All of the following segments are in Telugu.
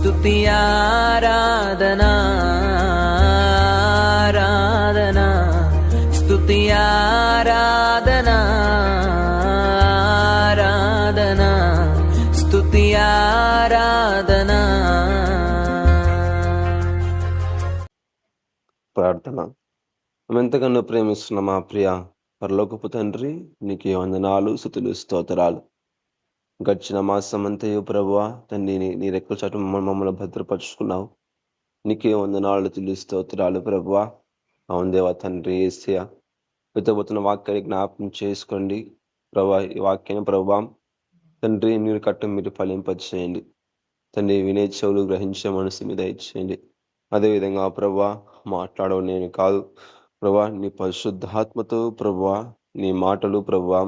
స్తుతి ఆరాధనా ఆరాధనా స్తుతి ఆరాధనా ఆరాధనా స్తుతి ఆరాధనా. ప్రార్థన. ఎంతగానో ప్రేమిస్తున్న మా ప్రియ పరలోకపు తండ్రి, నీకే వందనాలు, స్తుతులు, స్తోత్రాలు. గడిచిన మాసం అంతయు ప్రభువా తండ్రి, నీ రెక్కల చాటు మమ్మల్ని భద్రపరుచుకున్నావు. నీకే వందనాలు, స్తుతులు, స్తోత్రాలు ప్రభువా. అవును దేవా తండ్రి యేసయ్య, విత్తబోతున్న వాక్యాన్ని జ్ఞాపకం చేసుకోండి ప్రభా. ఈ వాక్యాన్ని ప్రభువా తండ్రి నీరు కట్టు మీరు ఫలింపచేయండి తండ్రి. వినే చెవులు గ్రహించే మనసు మీద ఇచ్చేయండి. అదేవిధంగా ప్రభా మాట్లాడవు నేను కాదు ప్రభా, నీ పరిశుద్ధాత్మతో ప్రభువా నీ మాటలు ప్రభువా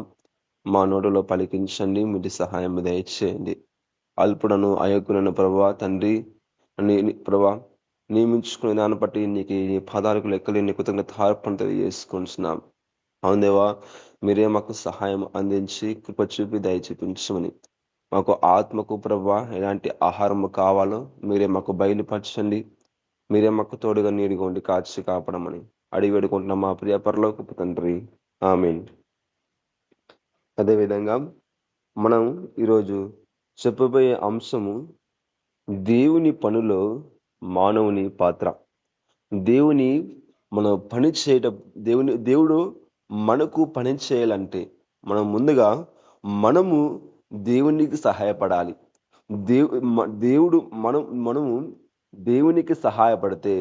మా నోటిలో పలికించండి. మీరు సహాయం దయచేయండి. అల్పుడను అయోగ్యులను ప్రభువా తండ్రి ప్రభా నియమించుకునే దాన్ని బట్టి నీకు నీ పదాలకు లెక్కలేని కృతజ్ఞత అర్పణ తెలియజేసుకుంటున్నాం. అవునేవా, మీరే మాకు సహాయం అందించి కృప చూపి దయ చూపించమని, మాకు ఆత్మకు ప్రభువా ఎలాంటి ఆహారం కావాలో మీరే మాకు బయలుపరచండి. మీరే మాకు తోడుగా నీడిగా ఉండి కాచి కాపాడమని అడిగి వేడుకుంటున్నాం మా ప్రియ పరలోకపు తండ్రి, ఆమేన్. అదేవిధంగా మనం ఈరోజు చెప్పబోయే అంశము దేవుని పనిలో మానవుని పాత్ర. దేవుని మనం పని చేయడం, దేవుడు మనకు పని చేయాలంటే మనం ముందుగా మనము దేవునికి సహాయపడాలి. దేవుడు మనము దేవునికి సహాయపడితే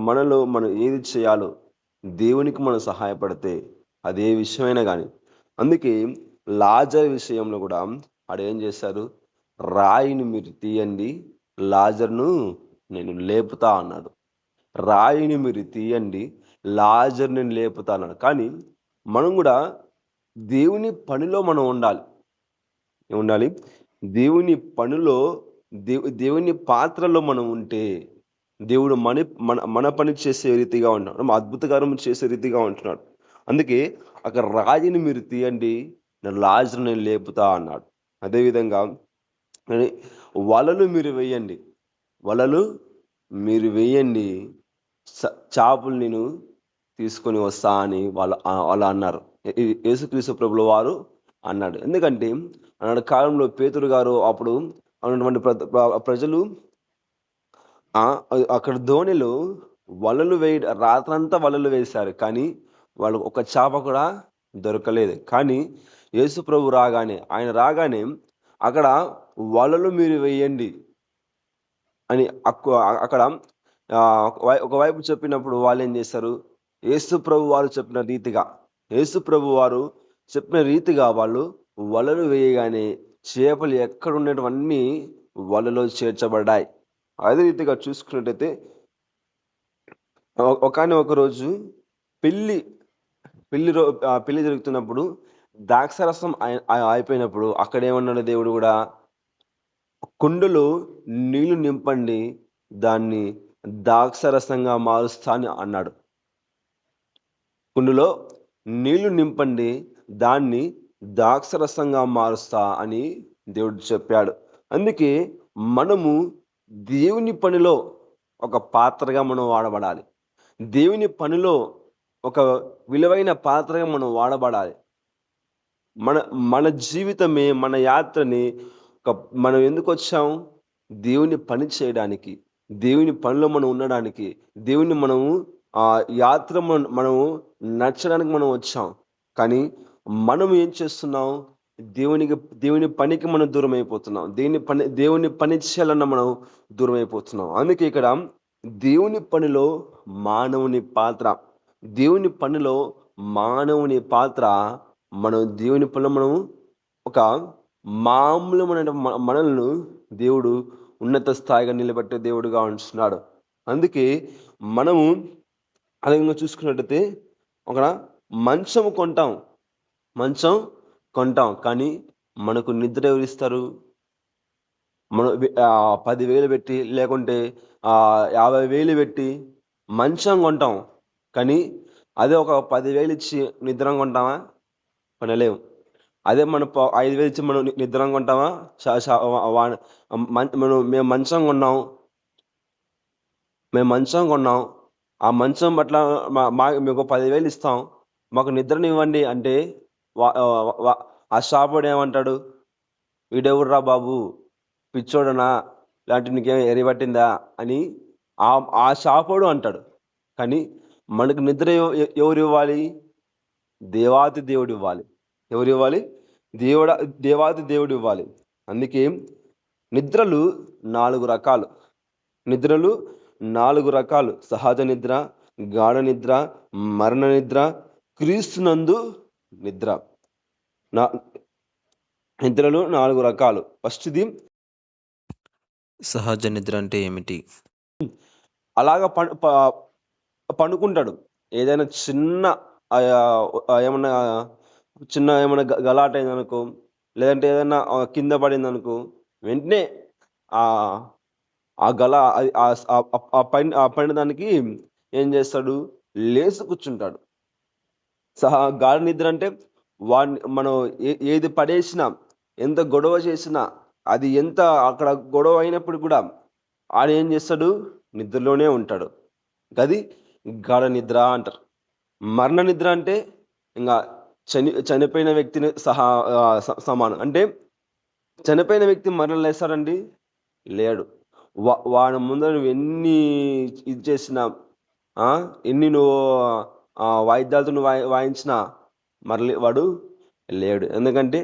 మనలో మనం ఏది చేయాలో దేవునికి మనం సహాయపడితే అదే విషయమైనా కానీ. అందుకే లాజర్ విషయంలో కూడా ఆడేం చేశారు, రాయిని మీరు తీయండి, లాజర్ను నేను లేపుతా అన్నాడు. రాయిని మీరు తీయండి, లాజర్ నేను లేపుతా అన్నాడు. కానీ మనం కూడా దేవుని పనిలో మనం ఉండాలి. దేవుని పనిలో దేవుని పాత్రలో మనం ఉంటే దేవుడు మన పని చేసే రీతిగా ఉంటున్నాడు, అద్భుతకరం చేసే రీతిగా ఉంటున్నాడు. అందుకే అక్కడ రాయిని మీరు తీయండి, లాజర్ నేను లేపుతా అన్నాడు. అదేవిధంగా వలలు మీరు వేయండి, చేపలు నేను తీసుకొని వస్తా అని వాళ్ళు అన్నారు. యేసుక్రీస్తు ప్రభుల వారు అన్నాడు. ఎందుకంటే అన్నాడు కాలంలో పేతురు గారు అప్పుడు అన్నటువంటి ప్రజలు అక్కడ ధోనిలో రాత్రంతా వలలు వేశారు, కానీ వాళ్ళకు ఒక చేప కూడా దొరకలేదు. కానీ యేసు ప్రభు ఆయన రాగానే అక్కడ వలలు మీరు వేయండి అని అక్కడ ఒకవైపు చెప్పినప్పుడు వాళ్ళు ఏం చేశారు, యేసు ప్రభు వారు చెప్పిన రీతిగా వాళ్ళు వలలు వేయగానే చేపలు ఎక్కడ ఉండేటివన్నీ వలలో చేర్చబడ్డాయి. అదే రీతిగా చూసుకున్నట్టయితే ఒక రోజు పెళ్లి జరుగుతున్నప్పుడు ద్రాక్షరసం అయిపోయినప్పుడు అక్కడ ఏమన్నాడు దేవుడు కూడా, కుండలో నీళ్లు నింపండి, దాన్ని ద్రాక్షరసంగా మారుస్తా అని అన్నాడు. కుండలో నీళ్లు నింపండి, దాన్ని ద్రాక్షరసంగా మారుస్తా అని దేవుడు చెప్పాడు. అందుకే మనము దేవుని పనిలో ఒక పాత్రగా మనం వాడబడాలి. దేవుని పనిలో ఒక విలువైన పాత్రగా మనం వాడబడాలి. మన జీవితమే, మన యాత్రని మనం ఎందుకు వచ్చాం, దేవుని పని చేయడానికి, దేవుని పనిలో మనం ఉండడానికి, దేవుని మనము యాత్ర మనము నచ్చడానికి మనం వచ్చాం. కానీ మనం ఏం చేస్తున్నాం, దేవుని పనికి మనం దూరం అయిపోతున్నాం. దేవుని పని చేయాలన్న మనం దూరం అయిపోతున్నాం. అందుకే ఇక్కడ దేవుని పనిలో మానవుని పాత్ర, మనం దేవుని పనిలో మనం ఒక మామూలమైన మనల్ని దేవుడు ఉన్నత స్థాయిగా నిలబెట్టే దేవుడుగా ఉంటున్నాడు. అందుకే మనము అదే చూసుకున్నట్టయితే ఒక మంచం కొంటాం, కానీ మనకు నిద్ర ఎవరిస్తారు? మనం 10,000 పెట్టి లేకుంటే 50,000 పెట్టి మంచం కొంటాం, కానీ అదే ఒక 10,000 ఇచ్చి నిద్ర కొంటామా? కొనలేము. అదే మనం 5,000 ఇచ్చి మనం నిద్రంగా ఉంటామా? మేము మంచం కొన్నాం, ఆ మంచం పట్ల మీకు 10,000 ఇస్తాం, మాకు నిద్రనివ్వండి అంటే ఆ షాపోడు ఏమంటాడు? వీడెవడురా బాబు, పిచ్చోడనా, ఇలాంటి నీకేం ఎరిపట్టిందా అని ఆ షాపోడు అంటాడు. కానీ మనకు నిద్ర ఎవరు ఇవ్వాలి? దేవాతి దేవుడు ఇవ్వాలి. ఎవరు ఇవ్వాలి? దేవాతి దేవుడు ఇవ్వాలి. అందుకే నిద్రలు 4 రకాలు. సహజ నిద్ర, గాఢ నిద్ర, మరణ నిద్ర, క్రీస్తునందు నిద్ర. నిద్రలు 4 రకాలు. ఫస్ట్ది సహజ నిద్ర అంటే ఏమిటి? అలాగా పండుకుంటాడు. ఏదైనా చిన్న ఏమన్నా గలాట అయిందనుకో, లేదంటే ఏదైనా కింద పడిందనుకో, వెంటనే ఆ గల పడిన దానికి ఏం చేస్తాడు? లేచి కూర్చుంటాడు. గాఢ నిద్ర అంటే మనం ఏది పడేసినా, ఎంత గొడవ చేసినా, అది ఎంత అక్కడ గొడవ అయినప్పుడు కూడా ఆయన ఏం చేస్తాడు? నిద్రలోనే ఉంటాడు. అది గాఢ నిద్ర అంటారు. మరణ నిద్ర అంటే ఇంకా చనిపోయిన వ్యక్తిని సమానం. అంటే చనిపోయిన వ్యక్తి మరణం లేస్తాడండి? లేడు. వాడి ముందర నువ్వు ఎన్ని ఇది చేసినా, ఎన్ని నువ్వు వాయిద్యాలతో నువ్వు వాయించినా వాడు లేడు. ఎందుకంటే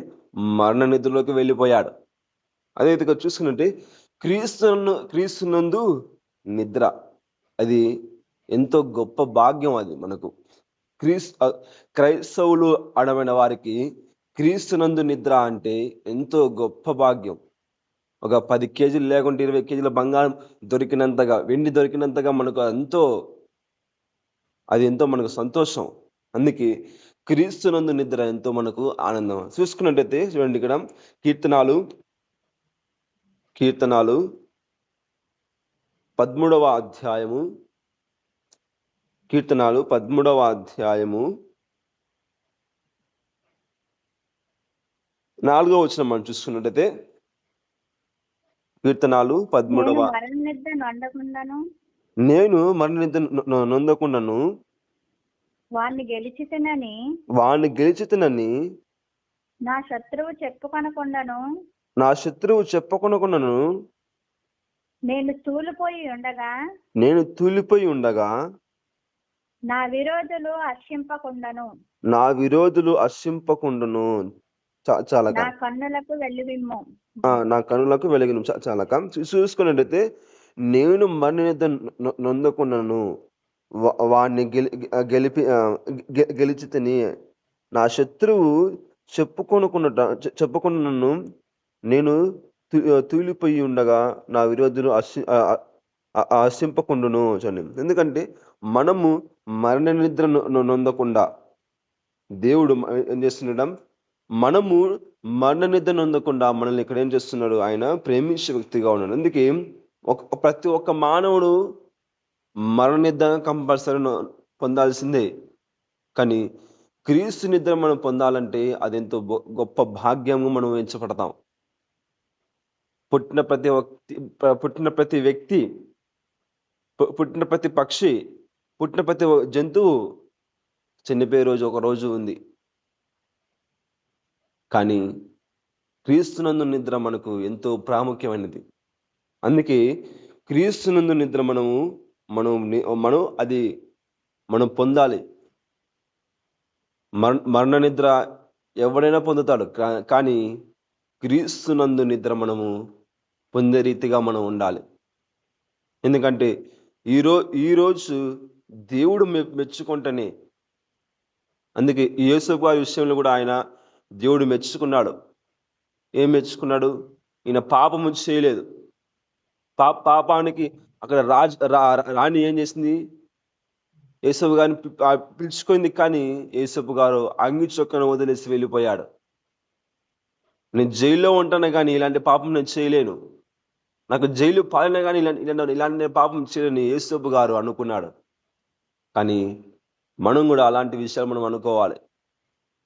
మరణ నిద్రలోకి వెళ్ళిపోయాడు. అదే ఇక్కడ చూసుకున్నట్టే క్రీస్తునందు నిద్ర, అది ఎంతో గొప్ప భాగ్యం. అది మనకు క్రైస్తవులు అడమైన వారికి క్రీస్తునందు నిద్ర అంటే ఎంతో గొప్ప భాగ్యం. ఒక 10 కేజీలు లేకుంటే 20 కేజీల బంగారం దొరికినంతగా, వెండి దొరికినంతగా మనకు అది ఎంతో మనకు సంతోషం. అందుకే క్రీస్తునందు నిద్ర ఎంతో మనకు ఆనందం. చూసుకున్నట్టయితే చూడండి, ఇక్కడ కీర్తనాలు 13వ అధ్యాయము, 4వ వచనం మనం చూసుకున్నట్టయితే, కీర్తనాలు 13వ, నేను మరణ నిద్ర నొందకుండాను వాణ్ణి గెలిచితినని నా శత్రువు చెప్పుకొనకుండాను నేను తూలిపోయి ఉండగా నా విరోధులు హర్షింపకుండును. చాలా నా కన్నులకు వెలుగును. చాలా చూసుకున్నట్టయితే, నేను మరణ నిద్ర నొందకుండాను వాడిని గెలిచితిని, నా శత్రువు చెప్పుకొనను నేను తూలిపోయి ఉండగా నా విరోధులు హర్షింపకుండును. చూడండి, ఎందుకంటే మనము మరణ నిద్ర నొందకుండా దేవుడు ఏం చేస్తున్నాడు? మనము మరణ నిద్ర నొందకుండా మనల్ని ఇక్కడ ఏం చేస్తున్నాడు? ఆయన ప్రేమించే వ్యక్తిగా ఉన్నాడు. అందుకే ప్రతి ఒక్క మానవుడు మరణ నిద్ర కంపల్సరీ పొందాల్సిందే. కానీ క్రీస్తు నిద్ర మనం పొందాలంటే అదెంతో గొప్ప భాగ్యము. మనం ఎంచబడతాం. పుట్టిన ప్రతి వ్యక్తి, పుట్టిన ప్రతి పక్షి, పుట్టిన ప్రతి జంతువు చనిపోయే రోజు ఒక రోజు ఉంది. కానీ క్రీస్తునందు నిద్ర మనకు ఎంతో ప్రాముఖ్యమైనది. అందుకే క్రీస్తునందు నిద్ర అది మనం పొందాలి. మరణ నిద్ర ఎవడైనా పొందుతాడు, కానీ క్రీస్తునందు నిద్ర మనము పొందే రీతిగా మనం ఉండాలి. ఎందుకంటే ఈరోజు దేవుడు మెచ్చుకుంటేనే, అందుకే యేసు గారి విషయంలో కూడా ఆయన దేవుడు మెచ్చుకున్నాడు. ఏం మెచ్చుకున్నాడు? ఈయన పాపము చేయలేదు. పాపానికి అక్కడ రాణి ఏం చేసింది? యేసపు గారిని పిలుచుకుంది. కానీ యేసపు గారు అంగి చొక్కను వదిలేసి వెళ్ళిపోయాడు. నేను జైల్లో ఉంటాను కానీ ఇలాంటి పాపం నేను చేయలేను, నాకు జైలు పాలన కానీ ఇలాంటి పాపం చేయలేని యేసపు గారు అనుకున్నాడు. కానీ మనం కూడా అలాంటి విషయాలు మనం అనుకోవాలి.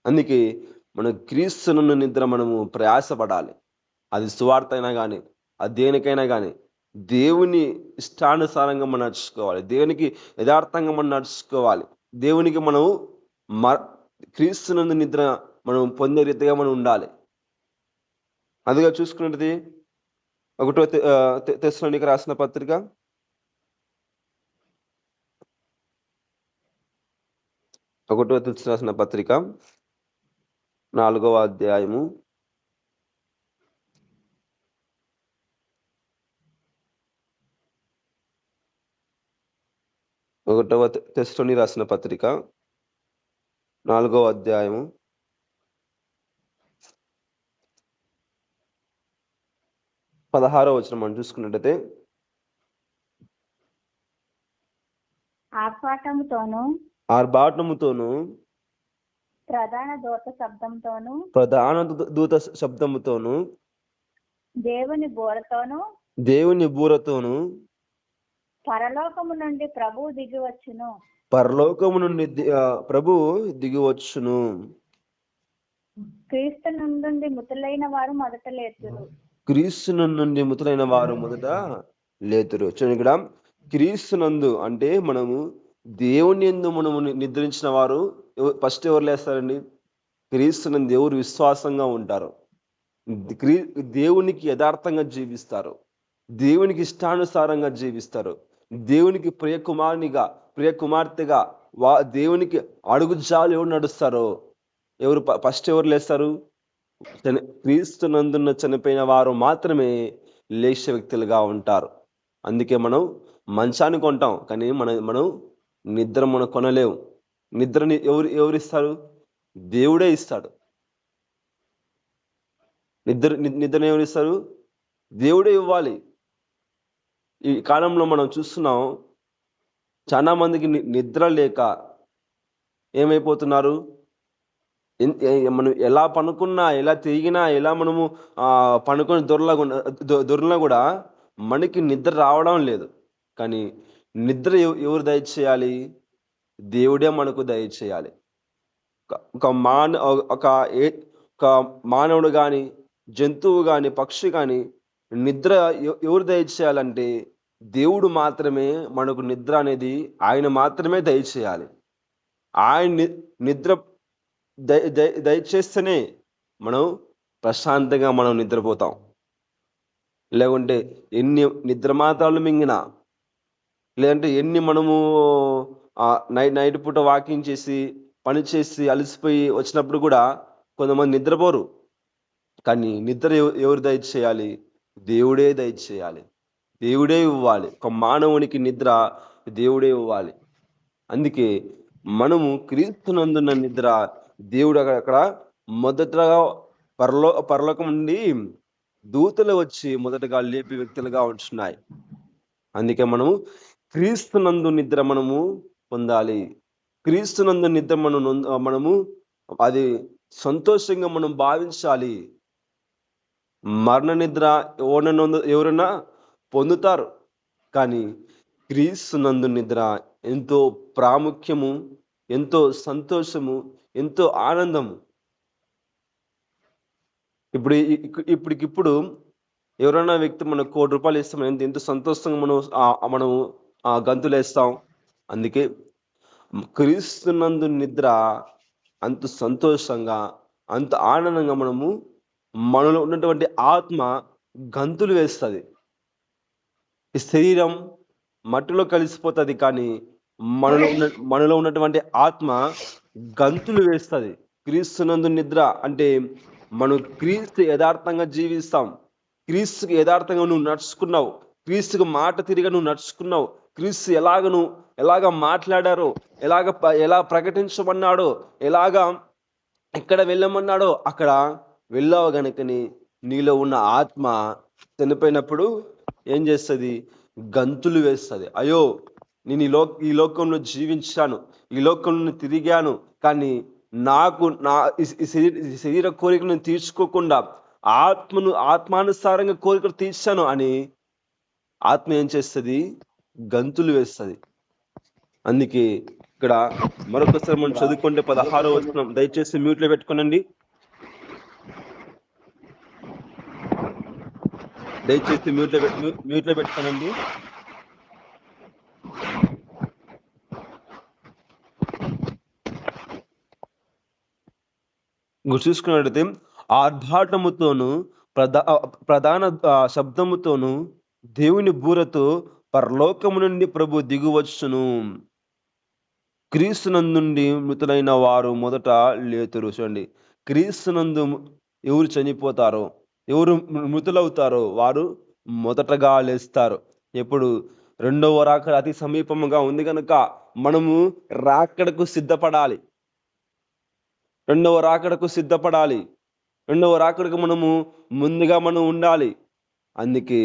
అందుకే మన క్రీస్తును నిద్ర మనము ప్రయాసపడాలి. అది సువార్త అయినా కానీ, అది దేనికైనా కానీ దేవుని ఇష్టానుసారంగా మనం నడుచుకోవాలి. దేవునికి యథార్థంగా మనం నడుచుకోవాలి. దేవునికి మనం క్రీస్తునందు నిద్ర మనం పొందే రీతిగా మనం ఉండాలి. అందుగా చూసుకున్నది 1 తెస్సలోనికీ రాసిన పత్రిక 1 తెస్సలోనికీ రాసిన పత్రిక 4వ అధ్యాయము 1 తెస్సలోనికీ రాసిన పత్రిక 4వ అధ్యాయము 16వ వచనం మనం చూసుకున్నట్టయితే, ఆర్భాటముతోను ప్రధాన దూత శబ్దముతోను దేవుని బూరతోను పరలోకము నుండి ప్రభువు దిగివచ్చును. క్రీస్తు నుండి మృతులైన వారు మొదట లేతురు. చూడండి ఇక్కడ, క్రీస్తునందు అంటే మనము దేవుని యందు మనము నిద్రించిన వారు ఫస్ట్ ఎవరు లేస్తారండి? క్రీస్తునందు ఎవరు విశ్వాసంగా ఉంటారు, దేవునికి యథార్థంగా జీవిస్తారు, దేవునికి ఇష్టానుసారంగా జీవిస్తారు, దేవునికి ప్రియ కుమార్తెగా దేవునికి అడుగుజాలు ఎవరు నడుస్తారో ఎవరు ఫస్ట్ ఎవరు లేస్తారు? క్రీస్తునందున్న చనిపోయిన వారు మాత్రమే లేచే వ్యక్తులుగా ఉంటారు. అందుకే మనం మంచాన్ని కొంటాం, కానీ మనం నిద్ర మనం కొనలేము. నిద్రని ఎవరిస్తారు? దేవుడే ఇస్తాడు. నిద్రని ఎవరిస్తారు? దేవుడే ఇవ్వాలి. ఈ కాలంలో మనం చూస్తున్నాం, చాలా మందికి నిద్ర లేక ఏమైపోతున్నారు? మనం ఎలా పనుకున్నా, ఎలా తిరిగినా, ఎలా మనము పనుకొని దొరలా కూడా మనకి నిద్ర రావడం లేదు. కానీ నిద్ర ఎవరు దయచేయాలి? దేవుడే మనకు దయచేయాలి. ఒక మానవుడు కానీ, జంతువు కానీ, పక్షి కానీ నిద్ర ఎవరు దయచేయాలంటే దేవుడు మాత్రమే మనకు నిద్ర అనేది ఆయన మాత్రమే దయచేయాలి. ఆయన నిద్ర దయచేస్తేనే మనం ప్రశాంతంగా మనం నిద్రపోతాం. లేకుంటే ఎన్ని నిద్ర మాత్రాలు మింగినా, లేదంటే ఎన్ని మనము నైట్ పూట వాకింగ్ చేసి పని చేసి అలసిపోయి వచ్చినప్పుడు కూడా కొంతమంది నిద్రపోరు. కానీ నిద్ర ఎవరు దయచేయాలి? దేవుడే దయచేయాలి, దేవుడే ఇవ్వాలి. ఒక మానవునికి నిద్ర దేవుడే ఇవ్వాలి. అందుకే మనము క్రీస్తునందున్న నిద్ర దేవుడు అక్కడ మొదటగా పరలోకం నుండి దూతలు వచ్చి మొదటగా లేపి వ్యక్తులుగా ఉంటున్నాయి. అందుకే మనము క్రీస్తునందు నిద్ర మనము పొందాలి. క్రీస్తునందు నిద్ర మనము అది సంతోషంగా మనం భావించాలి. మరణ నిద్ర ఎవరైనా పొందుతారు, కానీ క్రీస్తునందు నిద్ర ఎంతో ప్రాముఖ్యము, ఎంతో సంతోషము, ఎంతో ఆనందము. ఇప్పటికిప్పుడు ఎవరైనా వ్యక్తి మనకు ₹1,00,000 ఇస్తాం, ఎంత సంతోషంగా మనము గంతులేస్తాం. అందుకే క్రీస్తునందు నిద్ర అంత సంతోషంగా, అంత ఆనందంగా మనలో ఉన్నటువంటి ఆత్మ గంతులు వేస్తుంది. ఈ శరీరం మట్టిలో కలిసిపోతుంది, కానీ మనలో ఉన్నటువంటి ఆత్మ గంతులు వేస్తుంది. క్రీస్తునందు నిద్ర అంటే మనం క్రీస్తు యథార్థంగా జీవిస్తాం. క్రీస్తుకి యథార్థంగా నువ్వు నడుచుకున్నావు, క్రీస్తుకు మాట తిరిగా నువ్వు నడుచుకున్నావు, క్రీస్తు ఎలాగ మాట్లాడారో, ఎలా ప్రకటించమన్నాడో, ఎక్కడ వెళ్ళమన్నాడో అక్కడ వెళ్ళావు గనుకని నీలో ఉన్న ఆత్మ చనిపోయినప్పుడు ఏం చేస్తుంది? గంతులు వేస్తుంది. అయ్యో, నేను ఈ లోకంలో జీవించాను, ఈ లోకంలో తిరిగాను, కానీ నాకు శరీర కోరికను తీర్చుకోకుండా ఆత్మానుసారంగా కోరికలు తీర్చాను అని ఆత్మ ఏం చేస్తుంది? గంతులు వేస్తుంది. అందుకే ఇక్కడ మరొకసారి మనం చదువుకుంటే 16వ వచనం, దయచేసి మ్యూట్లో పెట్టుకోనండి. దయచేసి మ్యూట్లో పెట్టుకోనండి. చూసుకున్నట్లయితే ఆర్భాటముతోను ప్రధాన శబ్దముతోను దేవుని బూరతో పరలోకము నుండి ప్రభు దిగువచ్చును. క్రీస్తునందుండి మృతులైన వారు మొదట లేతురు. చూడండి, క్రీస్తునందు ఎవరు చనిపోతారో, ఎవరు మృతులవుతారో వారు మొదటగా లేస్తారు. ఎప్పుడు? రెండవ రాకడ అతి సమీపముగా ఉంది కనుక మనము రాకడకు సిద్ధపడాలి. రెండవ రాకడకు మనము ముందుగా మనం ఉండాలి. అందుకే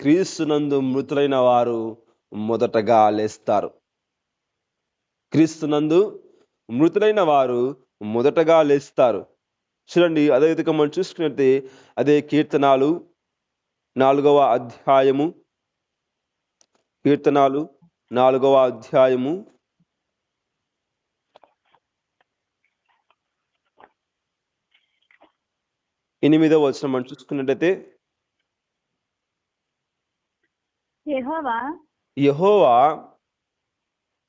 క్రీస్తునందు మృతులైన వారు మొదటగా లేస్తారు. క్రీస్తునందు మృతులైన వారు మొదటగా లేస్తారు. చూడండి, అదే విధంగా మనం చూసుకున్నట్టే అదే కీర్తనాలు 4వ అధ్యాయము 8వ వచనం మనం చూసుకున్నట్టయితే, యెహోవా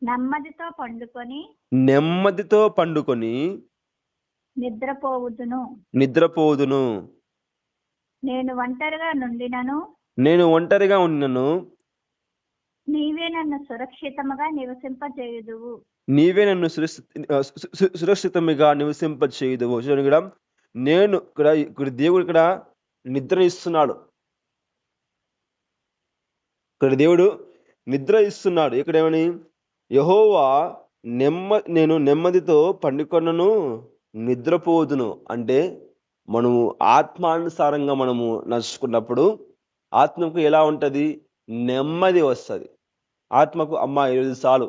నెమ్మదితో పండుకొని నిద్రపోవుదును. నేను ఒంటరిగా ఉన్నను, నీవే నన్ను సురక్షితముగా నివసింపజేయుదువు. చూడండి, ఇక్కడ దేవుడు ఇక్కడ నిద్ర ఇస్తున్నాడు. ఇక్కడేమని? యెహోవా నేను నెమ్మదితో పండుకొనను నిద్రపోదును. అంటే మనము ఆత్మానుసారంగా మనము నడుచుకున్నప్పుడు ఆత్మకు ఎలా ఉంటది? నెమ్మది వస్తుంది. ఆత్మకు ఈరోజు చాలు,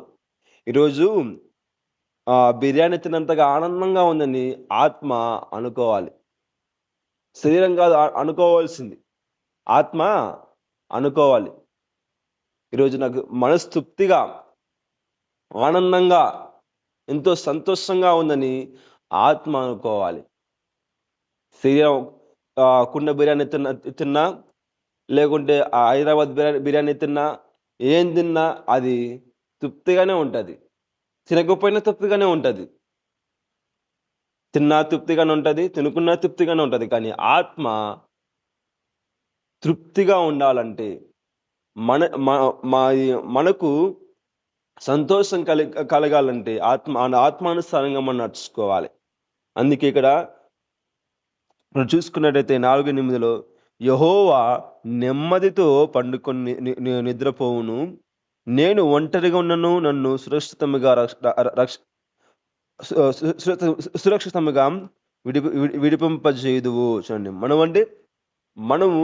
ఈరోజు బిర్యానీ తిన్నంతగా ఆనందంగా ఉందని ఆత్మ అనుకోవాలి. శరీరం కాదు అనుకోవాల్సింది, ఆత్మ అనుకోవాలి. ఈరోజు నాకు మనస్తృప్తిగా, ఆనందంగా, ఎంతో సంతోషంగా ఉందని ఆత్మ అనుకోవాలి. శరీరం కుండ బిర్యానీ తిన్నా, లేకుంటే హైదరాబాద్ బిర్యానీ తిన్నా, ఏం తిన్నా అది తృప్తిగానే ఉంటుంది. తినకపోయినా తృప్తిగానే ఉంటుంది. తిన్నా తృప్తిగానే ఉంటుంది, తినుకున్నా తృప్తిగానే ఉంటుంది. కానీ ఆత్మ తృప్తిగా ఉండాలంటే మనకు సంతోషం కలగాలంటే ఆత్మానుసారంగా మనం నడుచుకోవాలి. అందుకే ఇక్కడ చూసుకున్నట్టయితే 4:8 యెహోవా నెమ్మదితో పండుకొని నిద్రపోవును, నేను ఒంటరిగా ఉన్నను, నన్ను సురక్షితంగా విడిపింపజేయుదువు. చూడండి, మనము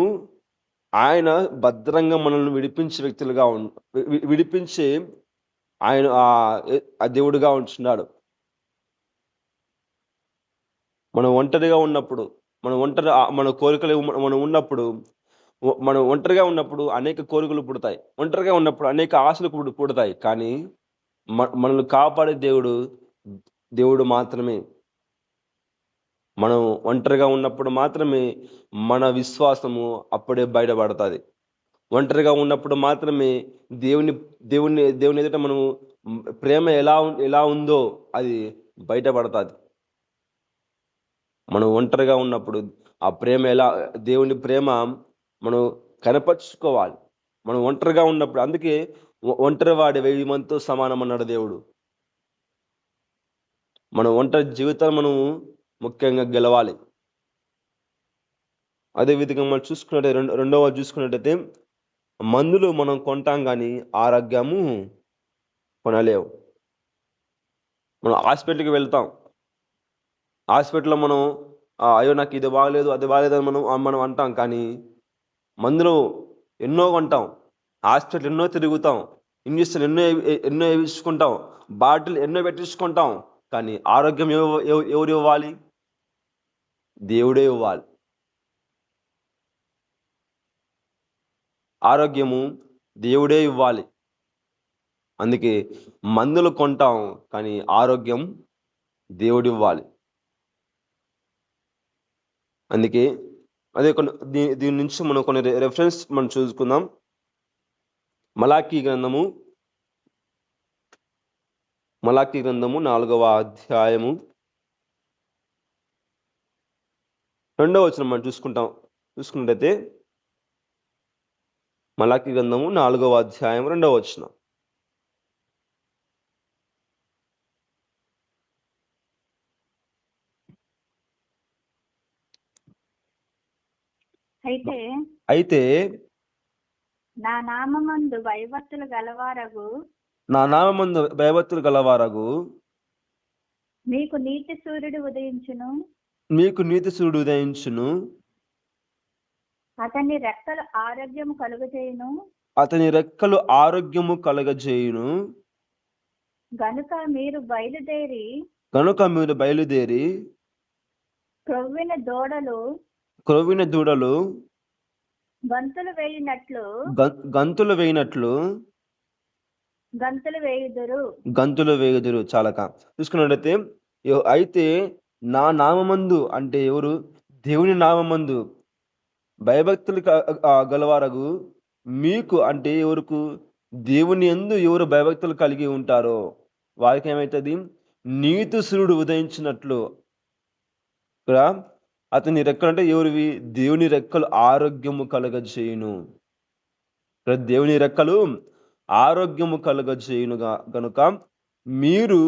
ఆయన భద్రంగా మనల్ని విడిపించే వ్యక్తులుగా విడిపించే ఆయన ఆ దేవుడుగా ఉంటున్నాడు. మనం ఒంటరిగా ఉన్నప్పుడు, మన కోరికలు మనం ఒంటరిగా ఉన్నప్పుడు అనేక కోరికలు పుడతాయి. ఒంటరిగా ఉన్నప్పుడు అనేక ఆశలు పుడతాయి. కానీ మనల్ని కాపాడే దేవుడు మాత్రమే. మనం ఒంటరిగా ఉన్నప్పుడు మాత్రమే మన విశ్వాసము అప్పుడే బయటపడుతుంది. ఒంటరిగా ఉన్నప్పుడు మాత్రమే దేవుని ఎదుట మనము ప్రేమ ఎలా ఉందో అది బయటపడుతుంది. మనం ఒంటరిగా ఉన్నప్పుడు ఆ ప్రేమ దేవుని ప్రేమ మనం కనపరుచుకోవాలి. మనం ఒంటరిగా ఉన్నప్పుడు, అందుకే ఒంటరి వాడి 1000 మందితో సమానం అన్నాడు దేవుడు. మన ఒంటరి జీవితాన్ని మనం ముఖ్యంగా గెలవాలి. అదే విధంగా మనం రెండవ చూసుకున్నట్టయితే, మందులు మనం కొంటాం కానీ ఆరోగ్యము కొనలేవు. మనం హాస్పిటల్కి వెళ్తాం, హాస్పిటల్లో మనం అయ్యో నాకు ఇది బాగలేదు అది బాగలేదు అని మనం అంటాం. కానీ మందులు ఎన్నో కొంటాం, హాస్పిటల్ ఎన్నో తిరుగుతాం, ఇంజక్షన్ ఎన్నో వేయించుకుంటాం, బాటిల్ ఎన్నో పెట్టించుకుంటాం. కానీ ఆరోగ్యం ఎవరు ఇవ్వాలి? దేవుడే ఇవ్వాలి. ఆరోగ్యము దేవుడే ఇవ్వాలి. అందుకే మందులు కొంటాం కానీ ఆరోగ్యం దేవుడు ఇవ్వాలి. అందుకే అదే దీని నుంచి మనం కొన్ని రెఫరెన్స్ మనం చూసుకుందాం. మలాకీ గ్రంథము 4వ అధ్యాయము 2వ వచనం మనం చూసుకున్నట్టయితే మలాకీ గ్రంథము 4వ అధ్యాయం 2వ వచనం. అయితే నా నామమందు భయభక్తులు గలవారగు మీకు నీతి సూర్యుడు ఉదయించును. అతని రెక్కలు ఆరోగ్యము కలుగజేయును. గనుక మీరు బయలుదేరి క్రొవ్విన దూడలు గంతులు వేయినట్లు గంతులు వేయుదురు. చాలక చూసుకున్నట్లయితే అయితే నా నామమందు అంటే ఎవరు? దేవుని నామమందు భయభక్తులు గలవారగు మీకు అంటే ఎవరికి? దేవుని యందు ఎవరు భయభక్తులు కలిగి ఉంటారో వారికి ఏమవుతుంది? నీతి సూర్యుడు ఉదయించినట్లు. ఇక్కడ అతని రెక్కలు అంటే ఎవరివి? దేవుని రెక్కలు ఆరోగ్యము కలుగజేయును. ఇక్కడ దేవుని రెక్కలు ఆరోగ్యము కలుగజేయును గనుక మీరు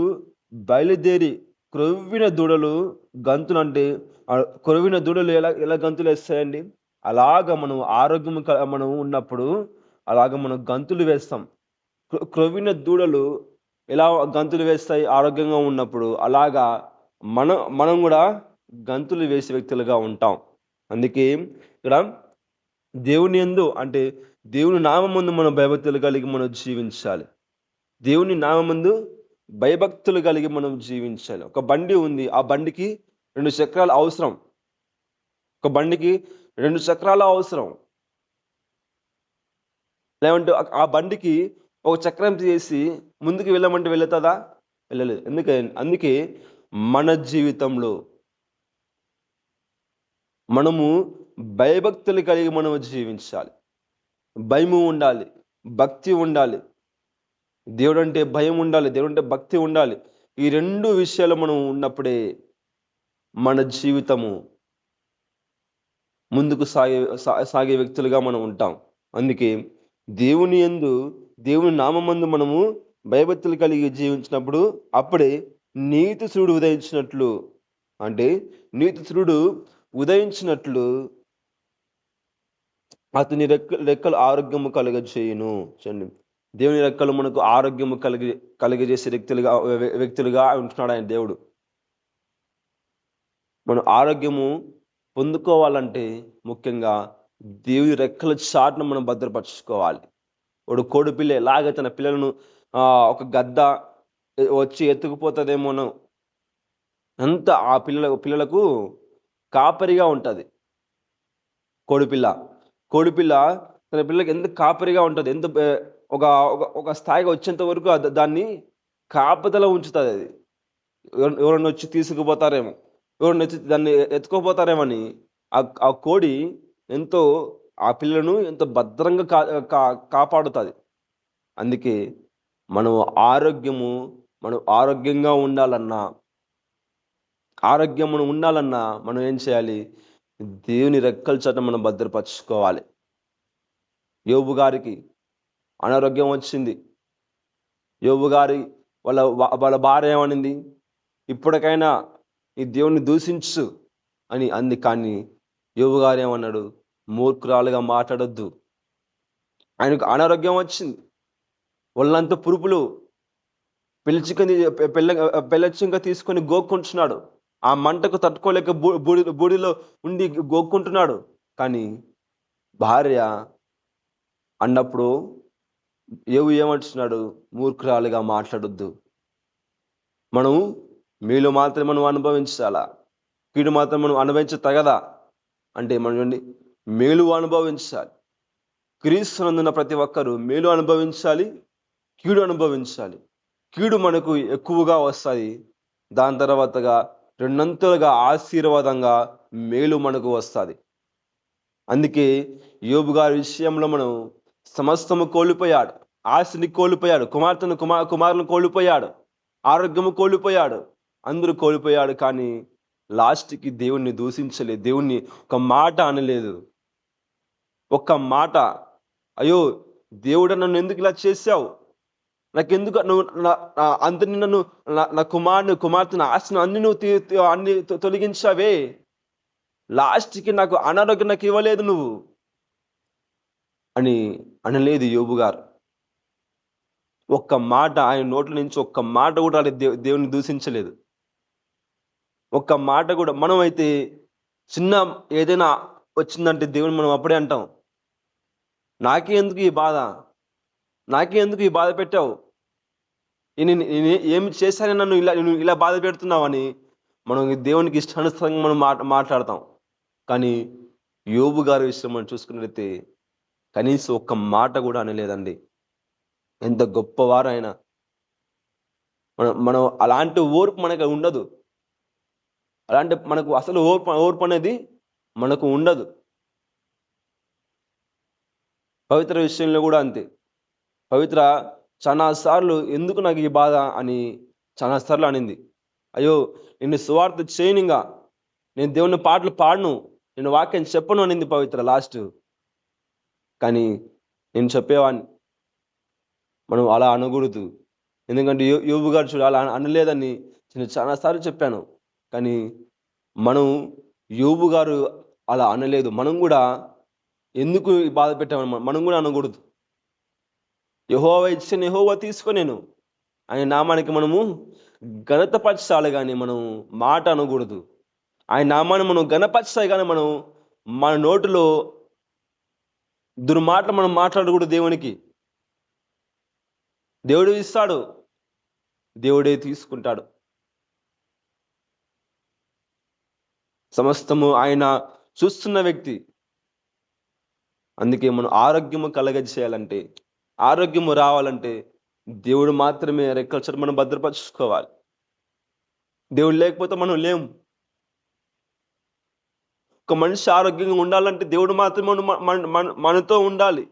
బయలుదేరి క్రొవ్విన దూడలు గంతులు అంటే క్రొవ్విన దూడలు ఎలా గంతులు వేస్తాయండి? అలాగ మనం ఆరోగ్యము మనం ఉన్నప్పుడు అలాగ మనం గంతులు వేస్తాం. క్రొవ్విన దూడలు ఎలా గంతులు వేస్తాయి ఆరోగ్యంగా ఉన్నప్పుడు? అలాగా మనం కూడా గంతులు వేసే వ్యక్తులుగా ఉంటాం. అందుకే ఇక్కడ దేవుని యందు అంటే దేవుని నామమందు మనం భయభక్తులు కలిగి మనం జీవించాలి. దేవుని నామమందు భయభక్తులు కలిగి మనం జీవించాలి. ఒక బండి ఉంది, ఆ బండికి 2 చక్రాలు అవసరం. ఒక బండికి 2 చక్రాలు అవసరం. లేదంటే ఆ బండికి ఒక చక్రం చేసి ముందుకు వెళ్ళమంటే వెళుతుందా? వెళ్ళలేదు. అందుకే మన జీవితంలో మనము భయభక్తులు కలిగి మనం జీవించాలి. భయము ఉండాలి, భక్తి ఉండాలి. దేవుడు అంటే భయం ఉండాలి, దేవుడు అంటే భక్తి ఉండాలి. ఈ 2 విషయాలు మనం ఉన్నప్పుడే మన జీవితము ముందుకు సాగే వ్యక్తులుగా మనం ఉంటాం. అందుకే దేవుని యందు దేవుని నామమందు మనము భయభక్తులు కలిగి జీవించినప్పుడు అప్పుడే నీతి సూర్యుడు ఉదయించినట్లు అంటే నీతి సూర్యుడు ఉదయించినట్లు అతని రెక్కలు ఆరోగ్యము కలుగజేయును. చూడండి, దేవుని రెక్కలు మనకు ఆరోగ్యము కలిగజేసే వ్యక్తులుగా ఉంటున్నాడు ఆయన దేవుడు. మనం ఆరోగ్యము పొందుకోవాలంటే ముఖ్యంగా దేవుని రెక్కల చాటును మనం భద్రపరచుకోవాలి. వాడు కోడిపిల్ల ఎలాగ తన పిల్లలను ఒక గద్ద వచ్చి ఎత్తుకుపోతుందేమోనో అంత ఆ పిల్లలకు కాపరిగా ఉంటుంది. కోడిపిల్ల తన పిల్లలకి ఎంత కాపరిగా ఉంటుంది, ఎంత ఒక స్థాయిగా వచ్చేంత వరకు దాన్ని కాపదల ఉంచుతుంది. అది ఎవరన్నా వచ్చి తీసుకుపోతారేమో, ఎవరన్నా వచ్చి దాన్ని ఎత్తుకోపోతారేమని ఆ కోడి ఎంతో ఆ పిల్లను ఎంతో భద్రంగా కాపాడుతుంది. అందుకే మనం ఆరోగ్యంగా ఉండాలన్నా మనం ఏం చేయాలి? దేవుని రెక్కల చాటున మనం భద్రపరచుకోవాలి. యోబు గారికి అనారోగ్యం వచ్చింది. యోబు గారి వాళ్ళ భార్య ఏమనింది? ఇప్పటికైనా ఈ దేవుని దూషించు అని అంది. కానీ యోబు గారు ఏమన్నాడు? మూర్ఖురాలుగా మాట్లాడొద్దు. ఆయనకు అనారోగ్యం వచ్చింది, ఒళ్ళంతా పురుపులు, పెళ్ళచ్చింక తీసుకొని గోక్కుంటున్నాడు. ఆ మంటకు తట్టుకోలేక బూడిలో ఉండి గోక్కుంటున్నాడు. కానీ భార్య అన్నప్పుడు ఏమంటున్నాడు? మూర్ఖురాలుగా మాట్లాడొద్దు. మనం మేలు మాత్రం మనం అనుభవించాలా, కీడు మాత్రం మనం అనుభవించతగదా అంటే మనం మేలు అనుభవించాలి. క్రీస్తునందున్న ప్రతి ఒక్కరూ మేలు అనుభవించాలి, కీడు అనుభవించాలి. కీడు మనకు ఎక్కువగా వస్తుంది, దాని తర్వాతగా రెండంతలుగా ఆశీర్వాదంగా మేలు మనకు వస్తుంది. అందుకే యోబు గారి విషయంలో మనం సమస్తము కోల్పోయాడు, ఆస్తిని కోల్పోయాడు, కుమారులను కోల్పోయాడు, ఆరోగ్యము కోల్పోయాడు, అందరూ కోల్పోయాడు. కానీ లాస్ట్కి దేవుణ్ణి దూషించలేదు, దేవుణ్ణి ఒక మాట అనలేదు. ఒక్క మాట, అయ్యో దేవుడు నన్ను ఎందుకు ఇలా చేశావు, నాకెందుకు నువ్వు అందరినీ నన్ను నా కుమార్తెను ఆస్తిని అన్ని నువ్వు అన్ని తొలగించావే, లాస్ట్కి నాకు అనారోగ్యం నాకు ఇవ్వలేదు నువ్వు అని అనలేదు యోబు గారు. ఒక్క మాట ఆయన నోట్ల నుంచి ఒక్క మాట కూడా దేవుని దూషించలేదు. ఒక్క మాట కూడా. మనం అయితే చిన్న ఏదైనా వచ్చిందంటే దేవుని మనం అప్పుడే అంటాం, నాకే ఎందుకు ఈ బాధ, నాకే ఎందుకు ఈ బాధ పెట్టావు, నేను ఏమి చేశానని నన్ను ఇలా బాధ పెడుతున్నావు అని మనం దేవునికి ఇష్టానుసారంగా మనం మాట్లాడతాం. కానీ యోబు గారి విషయం మనం చూసుకున్నట్లయితే కనీసం ఒక్క మాట కూడా అనలేదండి. ఎంత గొప్పవారు ఆయన. మనం అలాంటి ఓర్పు మనకు ఉండదు, అలాంటి మనకు అసలు ఓర్పు అనేది మనకు ఉండదు. పవిత్ర విషయంలో కూడా అంతే. పవిత్ర చాలా సార్లు ఎందుకు నాకు ఈ బాధ అని చాలా సార్లు అనింది. అయ్యో నిన్ను సువార్త చేయనిగా, నేను దేవుని పాటలు పాడను, నేను వాక్యం చెప్పను అనింది పవిత్ర లాస్ట్. కానీ నేను చెప్పేవాడిని, మనం అలా అనకూడదు. ఎందుకంటే యోబు గారు చూడు అలా అనలేదని నేను చాలాసార్లు చెప్పాను. కానీ మనం యోబు గారు అలా అనలేదు. మనం కూడా ఎందుకు బాధ పెట్టామని మనం కూడా అనకూడదు. యెహోవా ఇచ్చిన యెహోవా తీసుకొనేను ఆయన నామానికి మనము ఘనతపరచాలి, కానీ మనం మాట అనకూడదు. ఆయన నామాన్ని మనం ఘనపరచాలి, కానీ మనం మన నోటిలో దుర్మాటలు మనం మాట్లాడకూడదు. దేవునికి దేవుడు ఇస్తాడు, దేవుడే తీసుకుంటాడు. సమస్తము ఆయన చూస్తున్న వ్యక్తి. అందుకే మనం ఆరోగ్యము కలగజేయాలంటే, ఆరోగ్యము రావాలంటే దేవుడు మాత్రమే రెక్కల చాటున మనం భద్రపరచుకోవాలి. దేవుడు లేకపోతే మనం లేము. ఒక మనిషి ఆరోగ్యంగా ఉండాలంటే దేవుడు మాత్రమే మనతో ఉండాలి.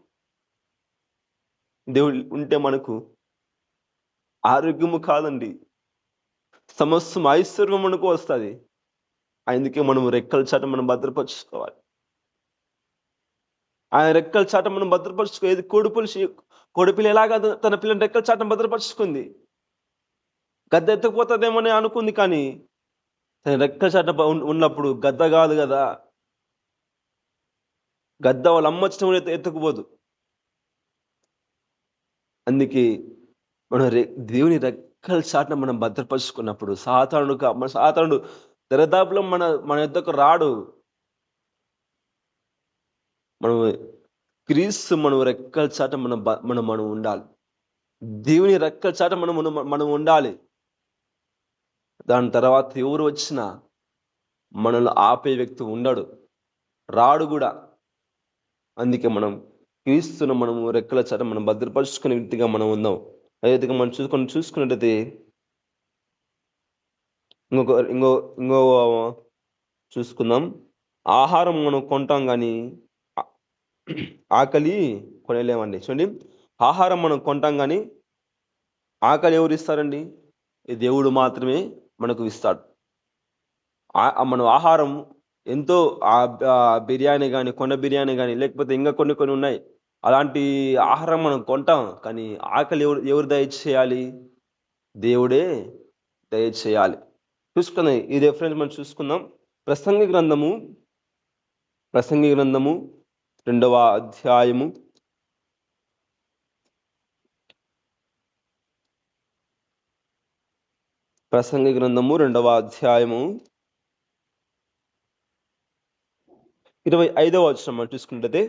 దేవుడు ఉంటే మనకు ఆరోగ్యము కాదండి, సమస్తం ఐశ్వర్యం మనకు వస్తుంది. అందుకే మనం రెక్కల చాటున మనం భద్రపరచుకోవాలి. ఆయన రెక్కల చాటున మనం భద్రపరచుకోలేదు. కోడిపిల్ల ఎలాగా తన పిల్లని రెక్కల చాటున భద్రపరుచుకుంది? గద్ద ఎత్తుకుపోతుందేమని అనుకుంది, కానీ తన రెక్కల చాటున ఉన్నప్పుడు గద్ద కాదు కదా, గద్ద వాళ్ళ అమ్మ వచ్చిన ఎత్తుకుపోదు. అందుకే మనం దేవుని రెక్కల చాటున మనం భద్రపరుచుకున్నప్పుడు సాతానుడు దరిదాపులో మన యొద్దకు రాడు. మనం క్రీస్తు మనం రెక్కల చాట మనం ఉండాలి. దేవుని రెక్కల చాట మనం ఉండాలి. దాని తర్వాత ఎవరు వచ్చినా మనల్ని ఆపే వ్యక్తి ఉండడు, రాడు కూడా. అందుకే మనం క్రీస్తును మనము రెక్కల చాట మనం భద్రపరుచుకునే వ్యక్తిగా మనం ఉందాం. అదేవిధంగా మనం చూసుకున్నట్టయితే ఇంకో చూసుకుందాం. ఆహారం మనం కొంటాం కానీ ఆకలి కొనలేమండి. చూడండి, ఆహారం మనం కొంటాం కానీ ఆకలి ఎవరు ఇస్తారండి? దేవుడు మాత్రమే మనకు ఇస్తాడు. మనం ఆహారం ఎంతో బిర్యానీ కానీ, కొండ బిర్యానీ కానీ, లేకపోతే ఇంకా కొన్ని ఉన్నాయి, అలాంటి ఆహారం మనం కొంటాం. కానీ ఆకలి ఎవరు దయచేయాలి? దేవుడే దయచేయాలి. చూసుకుందాం ఈ రెఫరెన్స్ మనం చూసుకుందాం. ప్రసంగి గ్రంథము 2వ అధ్యాయము 25వ వచనం మనం చూసుకుంటే,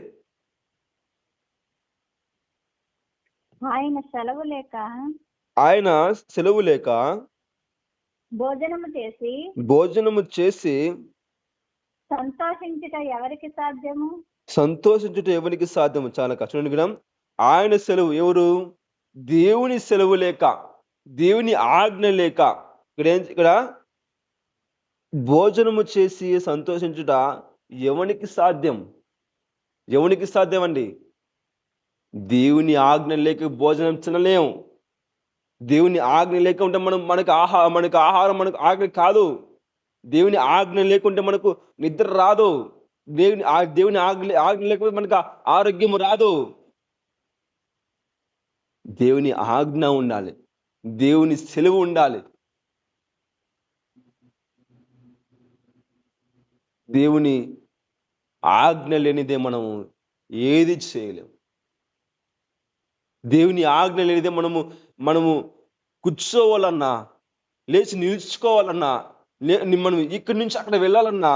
ఆయన సెలవు లేక భోజనము చేసి సంతోషించుట ఎవరికి సాధ్యము? చాలా కష్టం వినం. ఆయన సెలవు ఎవరు? దేవుని సెలవు లేక, దేవుని ఆజ్ఞ లేక. ఇక్కడ భోజనము చేసి సంతోషించుట ఎవరికి సాధ్యం? ఎవనికి సాధ్యమండి? దేవుని ఆజ్ఞ లేక భోజనం తినలేము. దేవుని ఆజ్ఞ లేకుంటే మనకు ఆహారం మనకు ఆజ్ఞ కాదు. దేవుని ఆజ్ఞ లేకుంటే మనకు నిద్ర రాదు. దేవుని ఆజ్ఞ లేకపోతే మనకు ఆరోగ్యం రాదు. దేవుని ఆజ్ఞ ఉండాలి. దేవుని సెలవు ఉండాలి. దేవుని ఆజ్ఞ లేనిదే మనము ఏది చేయలేము. దేవుని ఆజ్ఞ లేనిదే మనము కూర్చోవాలన్నా, లేచి నిలుచుకోవాలన్నా, మనం ఇక్కడి నుంచి అక్కడ వెళ్ళాలన్నా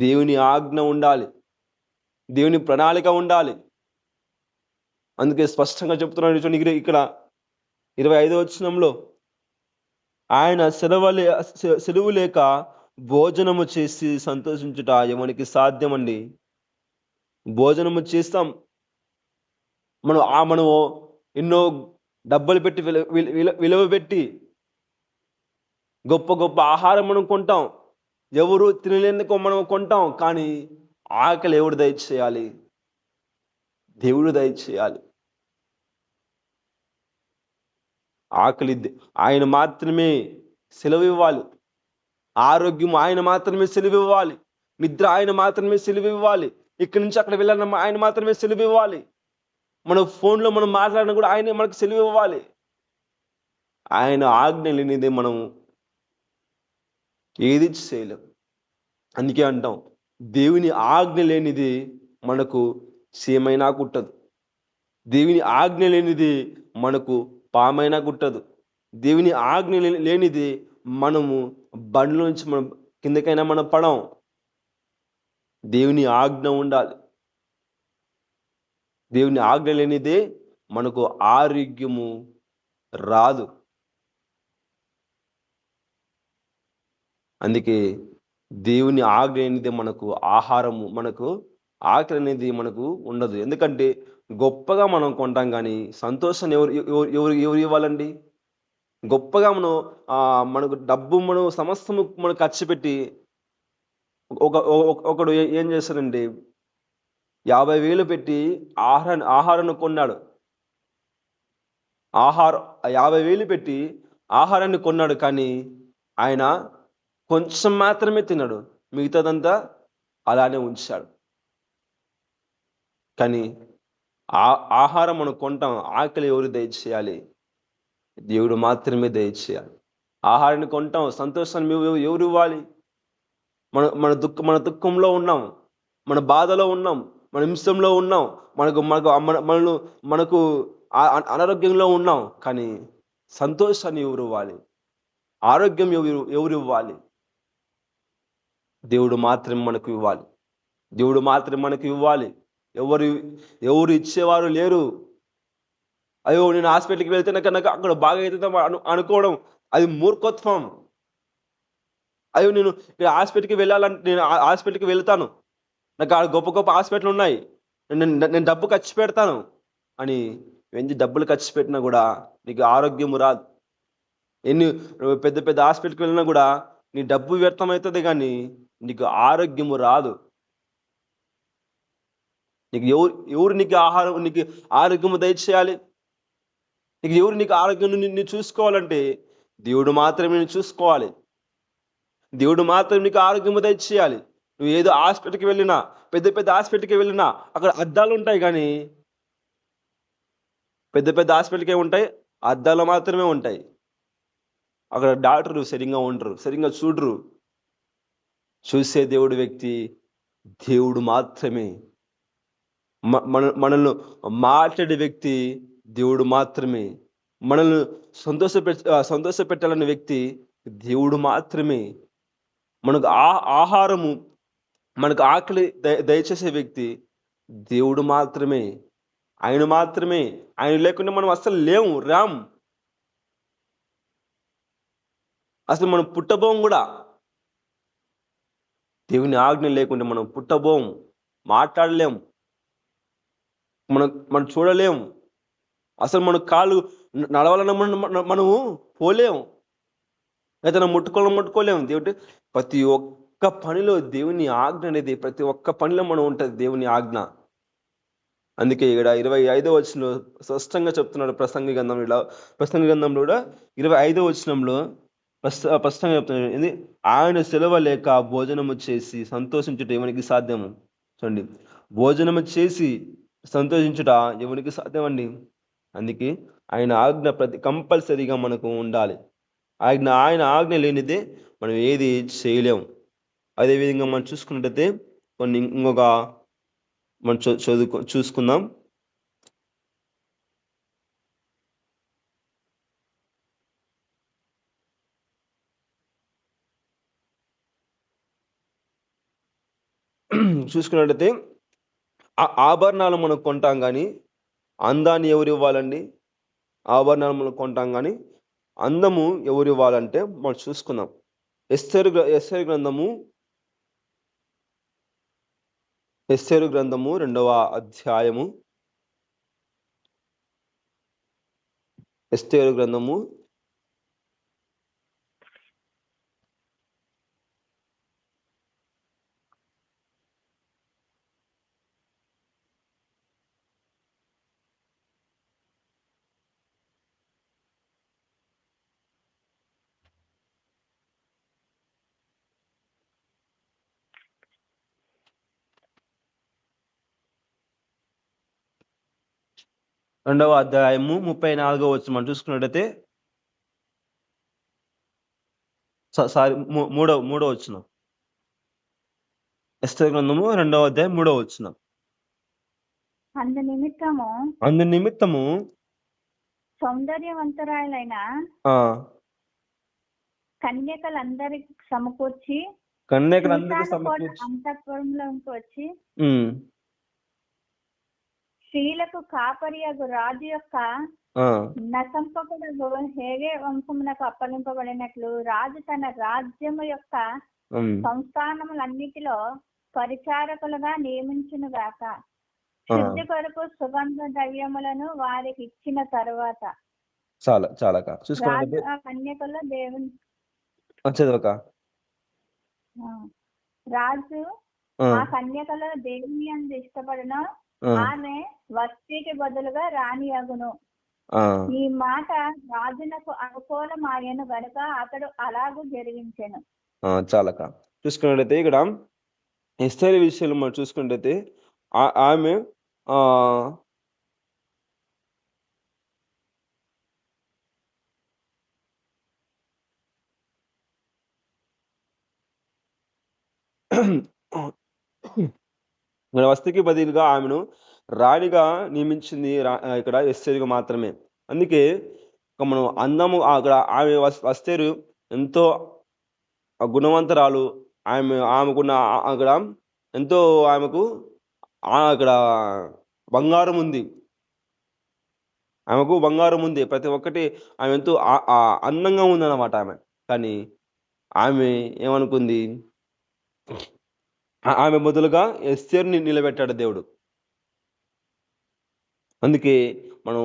దేవుని ఆజ్ఞ ఉండాలి. దేవుని ప్రణాళిక ఉండాలి. అందుకే స్పష్టంగా చెప్తున్నాడు ఇక్కడ 25వ వచనంలో, ఆయన సెలవు లేక భోజనము చేసి సంతోషించుట ఎవనికి సాధ్యమండి? భోజనము చేస్తాం, మనము ఎన్నో డబ్బులు పెట్టి విలువ పెట్టి గొప్ప గొప్ప ఆహారం మనం కొంటాం. ఎవరు తినలేందుకు మనం కొంటాం. కానీ ఆకలి ఎవడు దయచేయాలి? దేవుడు దయచేయాలి. ఆకలి ఆయన మాత్రమే సెలవు ఇవ్వాలి. ఆరోగ్యం ఆయన మాత్రమే సెలవు ఇవ్వాలి. నిద్ర ఆయన మాత్రమే సెలవు ఇవ్వాలి. ఇక్కడి నుంచి అక్కడ వెళ్ళాలన్నా ఆయన మాత్రమే సెలవు ఇవ్వాలి. మన ఫోన్లో మనం మాట్లాడినా కూడా ఆయనే మనకు సెలవు ఇవ్వాలి. ఆయన ఆజ్ఞ లేనిదే మనం ఏది చేయలేం. అందుకే అంటాం, దేవుని ఆజ్ఞ లేనిది మనకు సేమైనా కుట్టదు. దేవుని ఆజ్ఞ లేనిది మనకు పామైనా కుట్టదు. దేవుని ఆజ్ఞ లేనిది మనము బండ్ల నుంచి మనం కిందకైనా మనం పడం. దేవుని ఆజ్ఞ ఉండాలి. దేవుని ఆజ్ఞ లేనిదే మనకు ఆరోగ్యము రాదు. అందుకే దేవుని ఆజ్ఞ లేనిదే మనకు ఆహారము, మనకు ఆకలి అనేది మనకు ఉండదు. ఎందుకంటే గొప్పగా మనం కొంటాం, కానీ సంతోషాన్ని ఎవరు ఇవ్వాలండి? గొప్పగా మనకు డబ్బు మనం సమస్తము మనం ఖర్చు పెట్టి ఒకడు ఏం చేస్తాడండి, 50,000 పెట్టి ఆహారాన్ని కొన్నాడు. 50,000 పెట్టి ఆహారాన్ని కొన్నాడు, కానీ ఆయన కొంచెం మాత్రమే తిన్నాడు, మిగతాదంతా అలానే ఉంచాడు. కానీ ఆహారం మనం కొంటాం, ఆకలి ఎవరు దయచేయాలి? దేవుడు మాత్రమే దయచేయాలి. ఆహారాన్ని కొంటాం, సంతోషాన్ని ఎవరు ఇవ్వాలి? మన దుఃఖంలో ఉన్నాం, మన బాధలో ఉన్నాం, మన హింసంలో ఉన్నాం, మనకు అనారోగ్యంలో ఉన్నాం, కానీ సంతోషాన్ని ఎవరు ఇవ్వాలి? ఆరోగ్యం ఎవరు ఇవ్వాలి? దేవుడు మాత్రమే మనకు ఇవ్వాలి. దేవుడు మాత్రమే మనకు ఇవ్వాలి. ఎవరు ఇచ్చేవారు లేరు. అయ్యో, నేను హాస్పిటల్కి వెళ్తే నాకు అక్కడ బాగా అవుతుందో అనుకోవడం అది మూర్ఖత్వం. అయ్యో, నేను ఇక్కడ హాస్పిటల్కి వెళ్ళాలంటే నేను హాస్పిటల్కి వెళ్తాను, నాకు గొప్ప గొప్ప హాస్పిటల్ ఉన్నాయి, నేను డబ్బు ఖర్చు పెడతాను అని డబ్బులు ఖర్చు పెట్టినా కూడా నీకు ఆరోగ్యము రాదు. ఎన్ని పెద్ద పెద్ద హాస్పిటల్కి వెళ్ళినా కూడా నీ డబ్బు వ్యర్థమవుతుంది, కానీ నీకు ఆరోగ్యము రాదు. ఎవరు నీకు ఆరోగ్యము దయచేయాలి? నీకు ఆరోగ్యం నిన్ను చూసుకోవాలంటే దేవుడు మాత్రమే నిన్ను చూసుకోవాలి. దేవుడు మాత్రమే నీకు ఆరోగ్యము దయచేయాలి. నువ్వు ఏదో హాస్పిటల్కి వెళ్ళినా, పెద్ద పెద్ద హాస్పిటల్కి వెళ్ళినా అక్కడ అద్దాలు ఉంటాయి, కానీ పెద్ద పెద్ద హాస్పిటల్కే ఉంటాయి, అద్దాలు మాత్రమే ఉంటాయి. అక్కడ డాక్టర్లు సరిగ్గా ఉండరు, సరిగ్గా చూడరు. చూసే దేవుడు మాత్రమే. మనల్ని మాట్లాడే వ్యక్తి దేవుడు మాత్రమే. మనల్ని సంతోషపెట్టాలనే వ్యక్తి దేవుడు మాత్రమే. మనకు ఆహారము, మనకు ఆకలి దయచేసే వ్యక్తి దేవుడు మాత్రమే. ఆయన మాత్రమే. ఆయన లేకుండా మనం అసలు రాం. అసలు మనం పుట్టబోం కూడా. దేవుని ఆజ్ఞ లేకుండా మనం పుట్టబోం, మాట్లాడలేం, మనం చూడలేం. అసలు మన కాళ్ళు నడవాలన్నా మనము పోలేం, అయితే ముట్టుకోలేం. దేవుడు ప్రతి ఒక్క ఒక్క పనిలో దేవుని ఆజ్ఞ అనేది ప్రతి ఒక్క పనిలో మనం ఉంటుంది దేవుని ఆజ్ఞ. అందుకే ఇక్కడ 25వ వచనంలో స్పష్టంగా చెప్తున్నాడు ప్రసంగి గ్రంథంలో కూడా 25వ వచనంలో స్పష్టంగా చెప్తున్నాడు. ఇది ఆయన సెలవు లేక భోజనము చేసి సంతోషించుట ఎవరికి సాధ్యము? చూడండి, భోజనము చేసి సంతోషించుట ఎవరికి సాధ్యం అండి? అందుకే ఆయన ఆజ్ఞ కంపల్సరీగా మనకు ఉండాలి. ఆయన ఆజ్ఞ లేనిదే మనం ఏది చేయలేము. అదేవిధంగా మనం చూసుకున్నట్టయితే ఇంకొక మనం చూసుకుందాం. చూసుకున్నట్టయితే ఆభరణాలు మనం కొంటాం కానీ అందాన్ని ఎవరు ఇవ్వాలండి? ఆభరణాలు మనం కొంటాం కానీ అందము ఎవరు ఇవ్వాలంటే మనం చూసుకుందాం. ఎస్తేరు గ్రంథము 2వ అధ్యాయము. ఎస్తేరు గ్రంథము 2వ అధ్యాయము 34వ వచనం మనం చూసుకున్నట్టయితే మూడవ వచనం. ఎస్తేరు గ్రంథము 2వ అధ్యాయం 3వ వచనం. అందు నిమిత్తము సౌందర్యవంతురాలైన కన్యకలందరికి సమకూర్చి అంతఃపురంలోకి వచ్చి స్త్రీలకు కాపరియగు రాజు యొక్క నసంపకుడు హేగే వంశమునకు అప్పగింపబడినట్లు రాజు తన రాజ్యము యొక్క సంస్థానములన్నిటిలో పరిచారకులుగా నియమించును గాక. శుద్ధి కొరకు సుగంధ ద్రవ్యములను వారికి ఇచ్చిన తరువాత కన్యకల్లో దేవుని రాజు ఆ కన్యకలో దేవుని అందు ఇష్టపడిన ఆమె వస్తికి బదులుగా రాణి అగును. ఈ మాట రాజునకు అనుకూలమాయను గనుక అతడు అలాగూ జరిగించెను. చాలక చూసుకున్నట్టయితే ఇక్కడ ఎస్తేరు విషయంలో మనం చూసుకున్నట్టయితే ఆమె వస్తికి బదులుగా ఆమెను రాణిగా నియమించింది ఇక్కడ ఎస్తేరుగా మాత్రమే. అందుకే మనం అందము అక్కడ ఆమె ఎస్తేరు ఎంతో గుణవంతరాలు. ఆమెకున్న అక్కడ ఎంతో ఆమెకు అక్కడ బంగారం ఉంది. ఆమెకు బంగారం ఉంది, ప్రతి ఒక్కటి ఆమె ఎంతో అందంగా ఉందన్నమాట ఆమె. కానీ ఆమె ఏమనుకుంది? ఆమె బదులుగా ఎస్తేరుని నిలబెట్టాడు దేవుడు. అందుకే మనం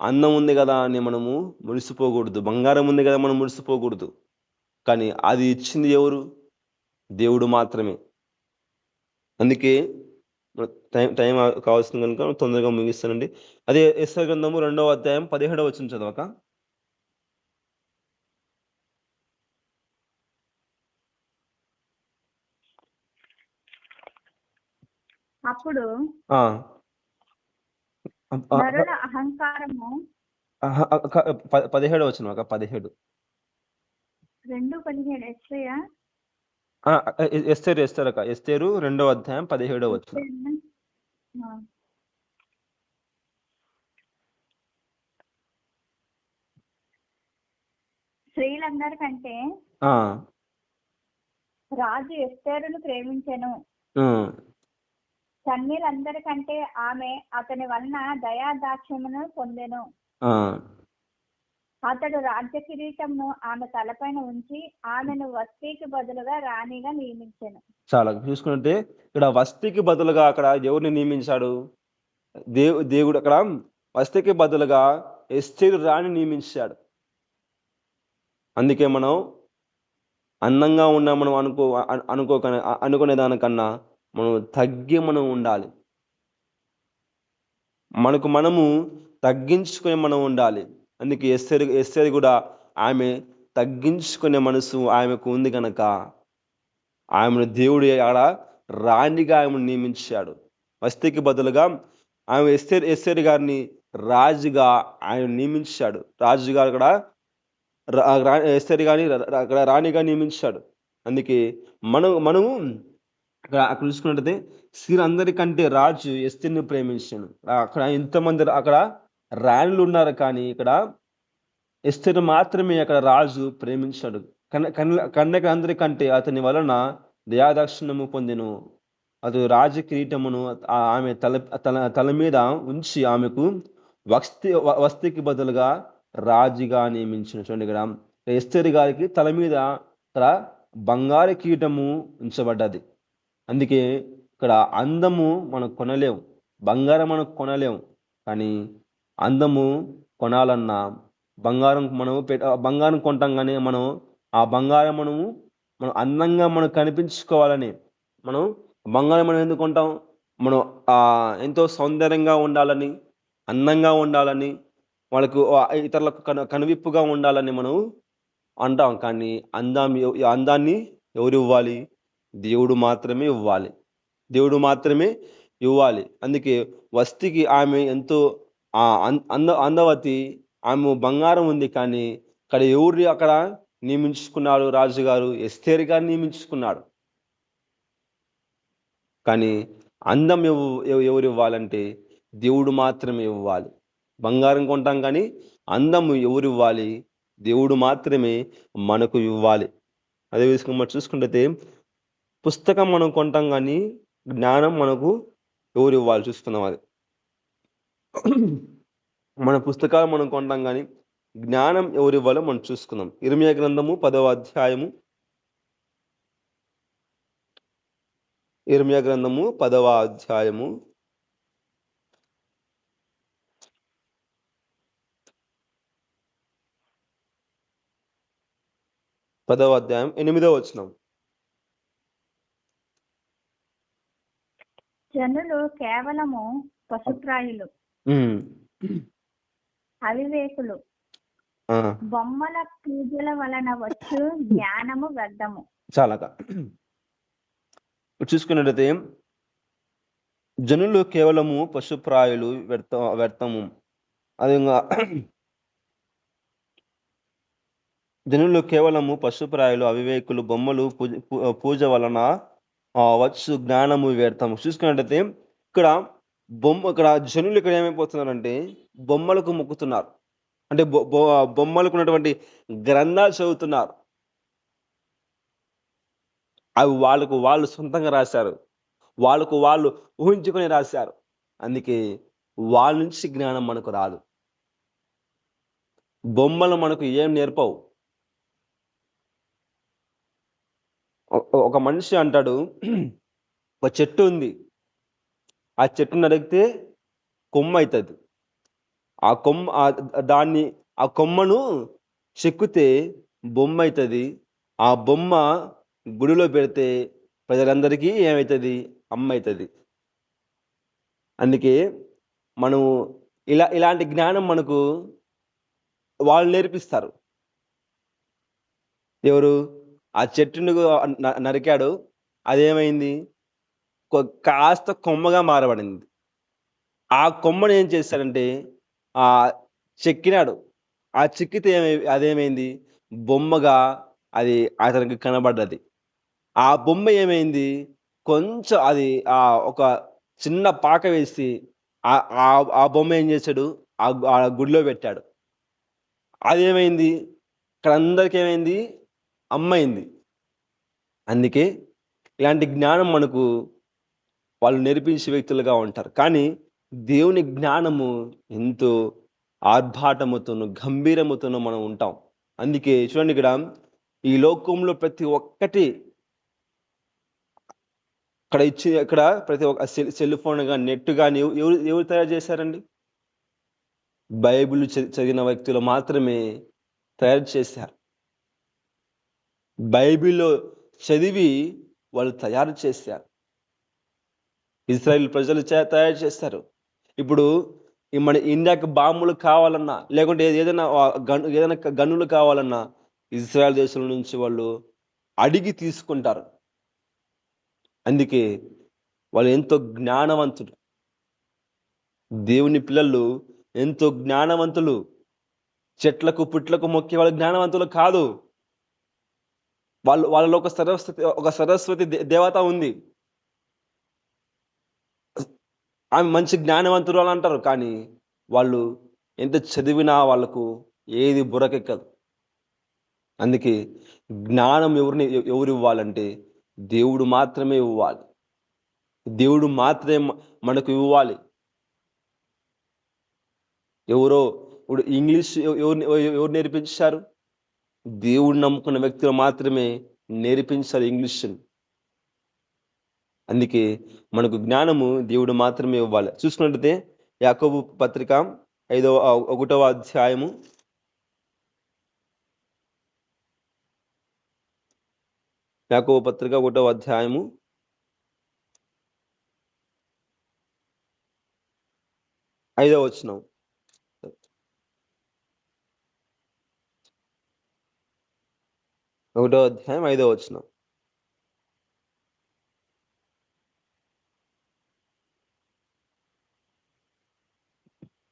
అందం ఉంది కదా అని మనము మురిసిపోకూడదు, బంగారం ఉంది కదా మనం మురిసిపోకూడదు. కానీ అది ఇచ్చింది ఎవరు? దేవుడు మాత్రమే. అందుకే టైం కావాల్సింది కనుక తొందరగా ముగిస్తానండి. అదే ఎస్తేరు గ్రంథము 2వ అధ్యాయం 17వ వచనం చదవక. అప్పుడు అహంకారము 17వ వచనం 17 ఎస్తేరు 2వ అధ్యాయం 17వ వచనం. స్త్రీలందరికంటే రాజు ఎస్తేరును ప్రేమించెను. కన్యలందరికంటే ఆమె అతని వలన దయాదాక్ష్యమును పొందెను. అతడు రాజ్య కిరీటమును ఆమె తలపైన ఉంచి ఆమెను వస్తికి బదులుగా రాణిగా నియమించాను. చాలా చూసుకుంటే ఇక్కడ వస్తికి బదులుగా అక్కడ ఎవరిని నియమించాడు? దేవుడు అక్కడ వస్తికి బదులుగా ఎస్తేరు రాణి నియమించాడు. అందుకే మనం అందంగా ఉన్న మనం అనుకునే దానికన్నా మనం తగ్గి మనం ఉండాలి. మనకు మనము తగ్గించుకొని మనం ఉండాలి. అందుకే ఎస్తేరు కూడా ఆమె తగ్గించుకునే మనసు ఆమెకు ఉంది కనుక ఆమెను దేవుడు ఆడ రాణిగా ఆమెను నియమించాడు. వస్తీకి బదులుగా ఆమె ఎస్తేరు గారిని రాజుగా ఆయన నియమించాడు. రాజుగారు కూడా ఎస్తేరు గారిని అక్కడ రాణిగా నియమించాడు. అందుకే మనము అక్కడ చూసుకున్నట్టయితే స్త్రీలందరికంటే రాజు ఎస్తేరుని ప్రేమించాను. అక్కడ ఇంతమంది అక్కడ రాణులు ఉన్నారు, కానీ ఇక్కడ ఎస్తేరు మాత్రమే అక్కడ రాజు ప్రేమించాడు. కన్యకలందరికంటే అతని వలన దయాదాక్షిణ్యము పొందెను. అది రాజ కిరీటమును ఆమె తల మీద ఉంచి ఆమెకు వస్తికి బదులుగా రాజుగా నియమించిన. చూడండి, ఇక్కడ ఎస్తేరు గారికి తల మీద ఇక్కడ బంగారు కిరీటము ఉంచబడ్డది. అందుకే ఇక్కడ అందము మనం కొనలేం, బంగారం మనం కొనలేం, కానీ అందము కొనాలన్నా బంగారం కొంటాం, కానీ మనం ఆ బంగారం మనం అందంగా మనం కనిపించుకోవాలని మనం బంగారం మనం ఎందుకు కొంటాం? మనం ఎంతో సౌందర్యంగా ఉండాలని, అందంగా ఉండాలని, వాళ్ళకు ఇతరులకు కనువిప్పుగా ఉండాలని మనం అంటాం. కానీ అందాన్ని ఎవరు ఇవ్వాలి? దేవుడు మాత్రమే ఇవ్వాలి. దేవుడు మాత్రమే ఇవ్వాలి. అందుకే వస్తికి ఆమె ఎంతో అందవతి, ఆమె బంగారం ఉంది, కానీ ఇక్కడ ఎవరు అక్కడ నియమించుకున్నాడు? రాజుగారు ఎస్తేరు గారు నియమించుకున్నాడు. కానీ అందం ఎవరు ఇవ్వాలంటే దేవుడు మాత్రమే ఇవ్వాలి. బంగారం కొంటాం, కానీ అందం ఎవరు ఇవ్వాలి? దేవుడు మాత్రమే మనకు ఇవ్వాలి. అదే విధంగా మనం చూసుకుంటే పుస్తకం మనం కొంటాం, కానీ జ్ఞానం మనకు ఎవరు ఇవ్వాలి? చూస్తున్నాం. అది మన పుస్తకాలు మనం కొంటాం, కానీ జ్ఞానం ఎవరు ఇవ్వాలో మనం చూసుకుందాం. ఇర్మియా గ్రంథము 10వ అధ్యాయము. ఇర్మియా గ్రంథము 10వ అధ్యాయము 8వ వచనం. జనులు కేవలము పశుప్రాయులు, అవివేకులు, బొమ్మల పూజల వలన వచ్చు జ్ఞానము వ్యర్థము. చాలాగా చూసుకున్నట్టయితే జనులు కేవలము పశుప్రాయులు, వ్యర్థము. అదేవిధంగా జనులు కేవలము పశుప్రాయులు, అవివేకులు, బొమ్మలు పూజ వలన వచ్చు జ్ఞానము వ్యర్థము. చూసుకున్నట్టయితే ఇక్కడ జనులు ఇక్కడ ఏమైపోతున్నారంటే బొమ్మలకు మొక్కుతున్నారు. అంటే బొమ్మలకు ఉన్నటువంటి గ్రంథాలు చదువుతున్నారు. అవి వాళ్ళు సొంతంగా రాశారు, వాళ్ళు ఊహించుకొని రాశారు. అందుకే వాళ్ళ నుంచి జ్ఞానం మనకు రాదు. బొమ్మలు మనకు ఏం నేర్పవు. ఒక మనిషి అంటాడు, ఒక చెట్టు ఉంది, ఆ చెట్టును నరికితే కొమ్మ అవుతుంది. ఆ కొమ్మను చెక్కితే బొమ్మ అవుతుంది. ఆ బొమ్మ గుడిలో పెడితే ప్రజలందరికీ ఏమవుతుంది? అమ్మ అవుతుంది. అందుకే మనం ఇలాంటి జ్ఞానం మనకు వాళ్ళు నేర్పిస్తారు. ఎవరు? ఆ చెట్టును నరికాడు, అదేమైంది? కాస్త కొమ్మగా మారబడింది. ఆ కొమ్మను ఏం చేశాడంటే చెక్కినాడు. ఆ చెక్కితే అదేమైంది? బొమ్మగా అది అతనికి కనబడ్డది. ఆ బొమ్మ ఏమైంది? కొంచెం అది ఒక చిన్న పాక వేసి ఆ బొమ్మ ఏం చేశాడు? ఆ గుడిలో పెట్టాడు. అదేమైంది? ఇక్కడ అందరికి ఏమైంది? అమ్మైంది. అందుకే ఇలాంటి జ్ఞానం మనకు వాళ్ళు నేర్పించే వ్యక్తులుగా ఉంటారు. కానీ దేవుని జ్ఞానము ఎంతో ఆర్భాటముతోనూ గంభీరముతోనూ మనం ఉంటాం. అందుకే చూడండి, ఈ లోకంలో ప్రతి ఒక్కటి ఇక్కడ ప్రతి ఒక్క సెల్ ఫోన్ కానీ నెట్ కానీ ఎవరు తయారు చేశారండి? బైబిల్ చదివిన వ్యక్తులు మాత్రమే తయారు చేశారు. బైబిల్లో చదివి వాళ్ళు తయారు చేశారు. ఇజ్రాయెల్ ప్రజలు తయారు చేస్తారు. ఇప్పుడు మన ఇండియాకి బాంబులు కావాలన్నా, లేకుంటే ఏదైనా గన్నులు కావాలన్నా ఇజ్రాయెల్ దేశం నుంచి వాళ్ళు అడిగి తీసుకుంటారు. అందుకే వాళ్ళు ఎంతో జ్ఞానవంతులు. దేవుని పిల్లలు ఎంతో జ్ఞానవంతులు. చెట్లకు పుట్లకు మొక్కే వాళ్ళు జ్ఞానవంతులు కాదు. వాళ్ళలో ఒక సరస్వతి దేవత ఉంది. ఆమె మంచి జ్ఞానవంతులు అని అంటారు, కానీ వాళ్ళు ఎంత చదివినా వాళ్ళకు ఏది బుర్రకెక్కదు. అందుకే జ్ఞానం ఎవరు ఇవ్వాలంటే దేవుడు మాత్రమే ఇవ్వాలి. దేవుడు మాత్రమే మనకు ఇవ్వాలి. ఇప్పుడు ఇంగ్లీష్ ఎవరు నేర్పించారు? దేవుడు నమ్ముకున్న వ్యక్తులు మాత్రమే నేర్పించారు ఇంగ్లీష్ని. అందుకే మనకు జ్ఞానము దేవుడు మాత్రమే ఇవ్వాలి. చూసుకున్నట్లయితే యాకోబు పత్రిక 1వ అధ్యాయము 1వ అధ్యాయము 5వ వచనం. 1వ అధ్యాయం 5వ వచనం.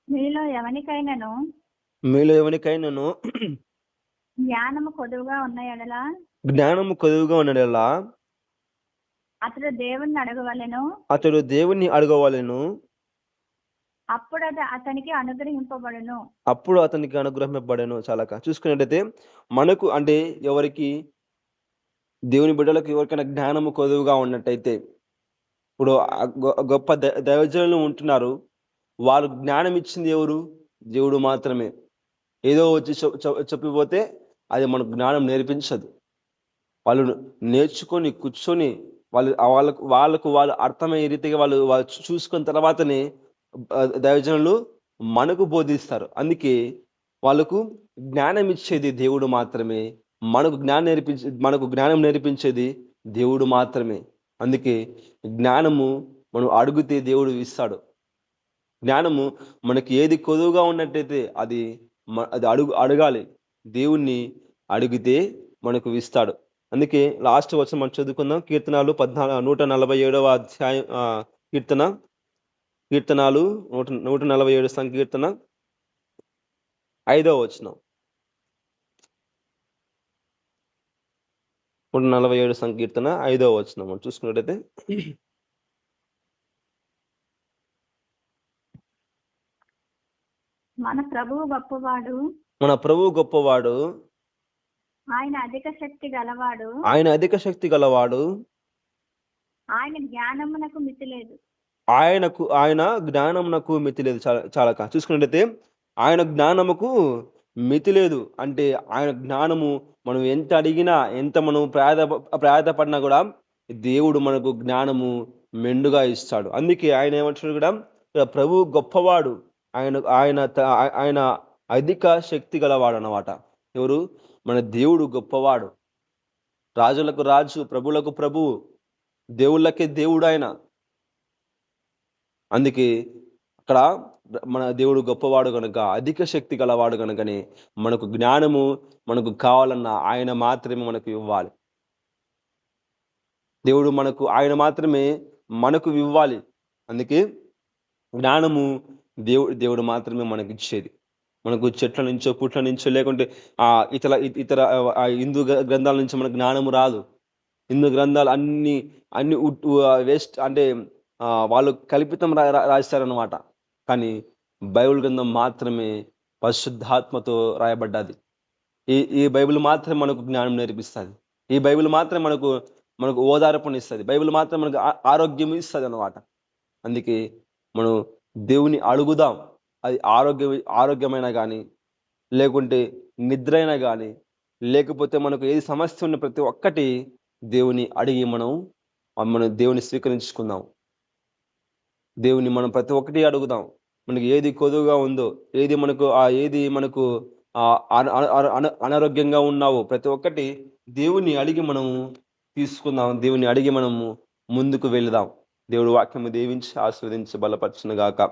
మీలో ఎవనికైనాను జ్ఞానము కొదువుగా ఉన్న ఎడల అతడు దేవుణ్ణి అడగవలెను, అప్పుడు అతనికి అనుగ్రహింపబడెను. చాలా చూసుకున్నట్టయితే మనకు అంటే ఎవరికి దేవుని బిడ్డలకు ఎవరికైనా జ్ఞానము కొదువుగా ఉన్నట్టయితే, ఇప్పుడు గొప్ప దైవజనులు ఉంటున్నారు, వారు జ్ఞానం ఇచ్చింది ఎవరు? దేవుడు మాత్రమే. ఏదో వచ్చి చెప్పిపోతే అది మనకు జ్ఞానం నేర్పించదు. వాళ్ళు నేర్చుకొని కూర్చొని వాళ్ళకు అర్థమయ్యే రీతిగా వాళ్ళు చూసుకున్న తర్వాతనే దైవజనులు మనకు బోధిస్తారు. అందుకే వాళ్ళకు జ్ఞానం ఇచ్చేది దేవుడు మాత్రమే. మనకు జ్ఞానం నేర్పించేది దేవుడు మాత్రమే. అందుకే జ్ఞానము మనం అడిగితే దేవుడు ఇస్తాడు. జ్ఞానము మనకి ఏది కొదువుగా ఉన్నట్టయితే అది అడగాలి. దేవుణ్ణి అడిగితే మనకు ఇస్తాడు. అందుకే లాస్ట్ వచనం మనం చదువుకుందాం. కీర్తనాలు 147వ అధ్యాయం, కీర్తనాలు 147 సంకీర్తన 5వ వచనం. 147 సంకీర్తన 5వ వచనం మనం చూసుకున్నట్టయితే, మన ప్రభువు గొప్పవాడు, ఆయన అధిక శక్తి గలవాడు, ఆయన జ్ఞానమునకు మితి లేదు. చాలా చూసుకున్నట్టయితే ఆయన జ్ఞానముకు మితి లేదు. అంటే ఆయన జ్ఞానము మనం ఎంత అడిగినా, ఎంత మనం ప్రయాసపడినా కూడా దేవుడు మనకు జ్ఞానము మెండుగా ఇస్తాడు. అందుకే ఆయన ఏమంటున్నాడు కూడా, ప్రభు గొప్పవాడు, ఆయన అధిక శక్తి గలవాడు అన్నమాట. ఎవరు? మన దేవుడు గొప్పవాడు, రాజులకు రాజు, ప్రభులకు ప్రభువు, దేవుళ్ళకే దేవుడు ఆయన. అందుకే అక్కడ మన దేవుడు గొప్పవాడు కనుక, అధిక శక్తి గలవాడు కనుకనే మనకు జ్ఞానము మనకు కావాలన్నా ఆయన మాత్రమే మనకు ఇవ్వాలి. ఆయన మాత్రమే మనకు ఇవ్వాలి. అందుకే జ్ఞానము దేవుడు మాత్రమే మనకి ఇచ్చేది. మనకు చెట్ల నుంచో పుట్ల నుంచో లేకుంటే ఇతర హిందూ గ్రంథాల నుంచి మనకు జ్ఞానము రాదు. హిందూ గ్రంథాలు అన్ని వేస్ట్, అంటే వాళ్ళు కల్పితం రాశారనమాట. కానీ బైబిల్ గ్రంథం మాత్రమే పరిశుద్ధాత్మతో రాయబడ్డది. ఈ బైబిల్ మాత్రమే మనకు జ్ఞానం నేర్పిస్తుంది. ఈ బైబిల్ మాత్రమే మనకు ఓదార్పునిస్తుంది. బైబిల్ మాత్రం మనకు ఆరోగ్యం ఇస్తుంది అన్నమాట. అందుకే మనం దేవుని అడుగుదాం. అది ఆరోగ్యమైనా కానీ, లేకుంటే నిద్ర అయినా కానీ, లేకపోతే మనకు ఏది సమస్య ఉన్న ప్రతి ఒక్కటి దేవుని అడిగి మనం దేవుని స్వీకరించుకుందాం. దేవుని మనం ప్రతి ఒక్కటి అడుగుదాం. మనకి ఏది కొదువుగా ఉందో, ఏది మనకు అనారోగ్యంగా ఉన్నావో ప్రతి ఒక్కటి దేవుని అడిగి మనము తీసుకుందాం, దేవుని అడిగి మనము ముందుకు వెళదాం. దేవుడు వాక్యము దీవించి ఆశీర్వదించి బలపరచును గాక.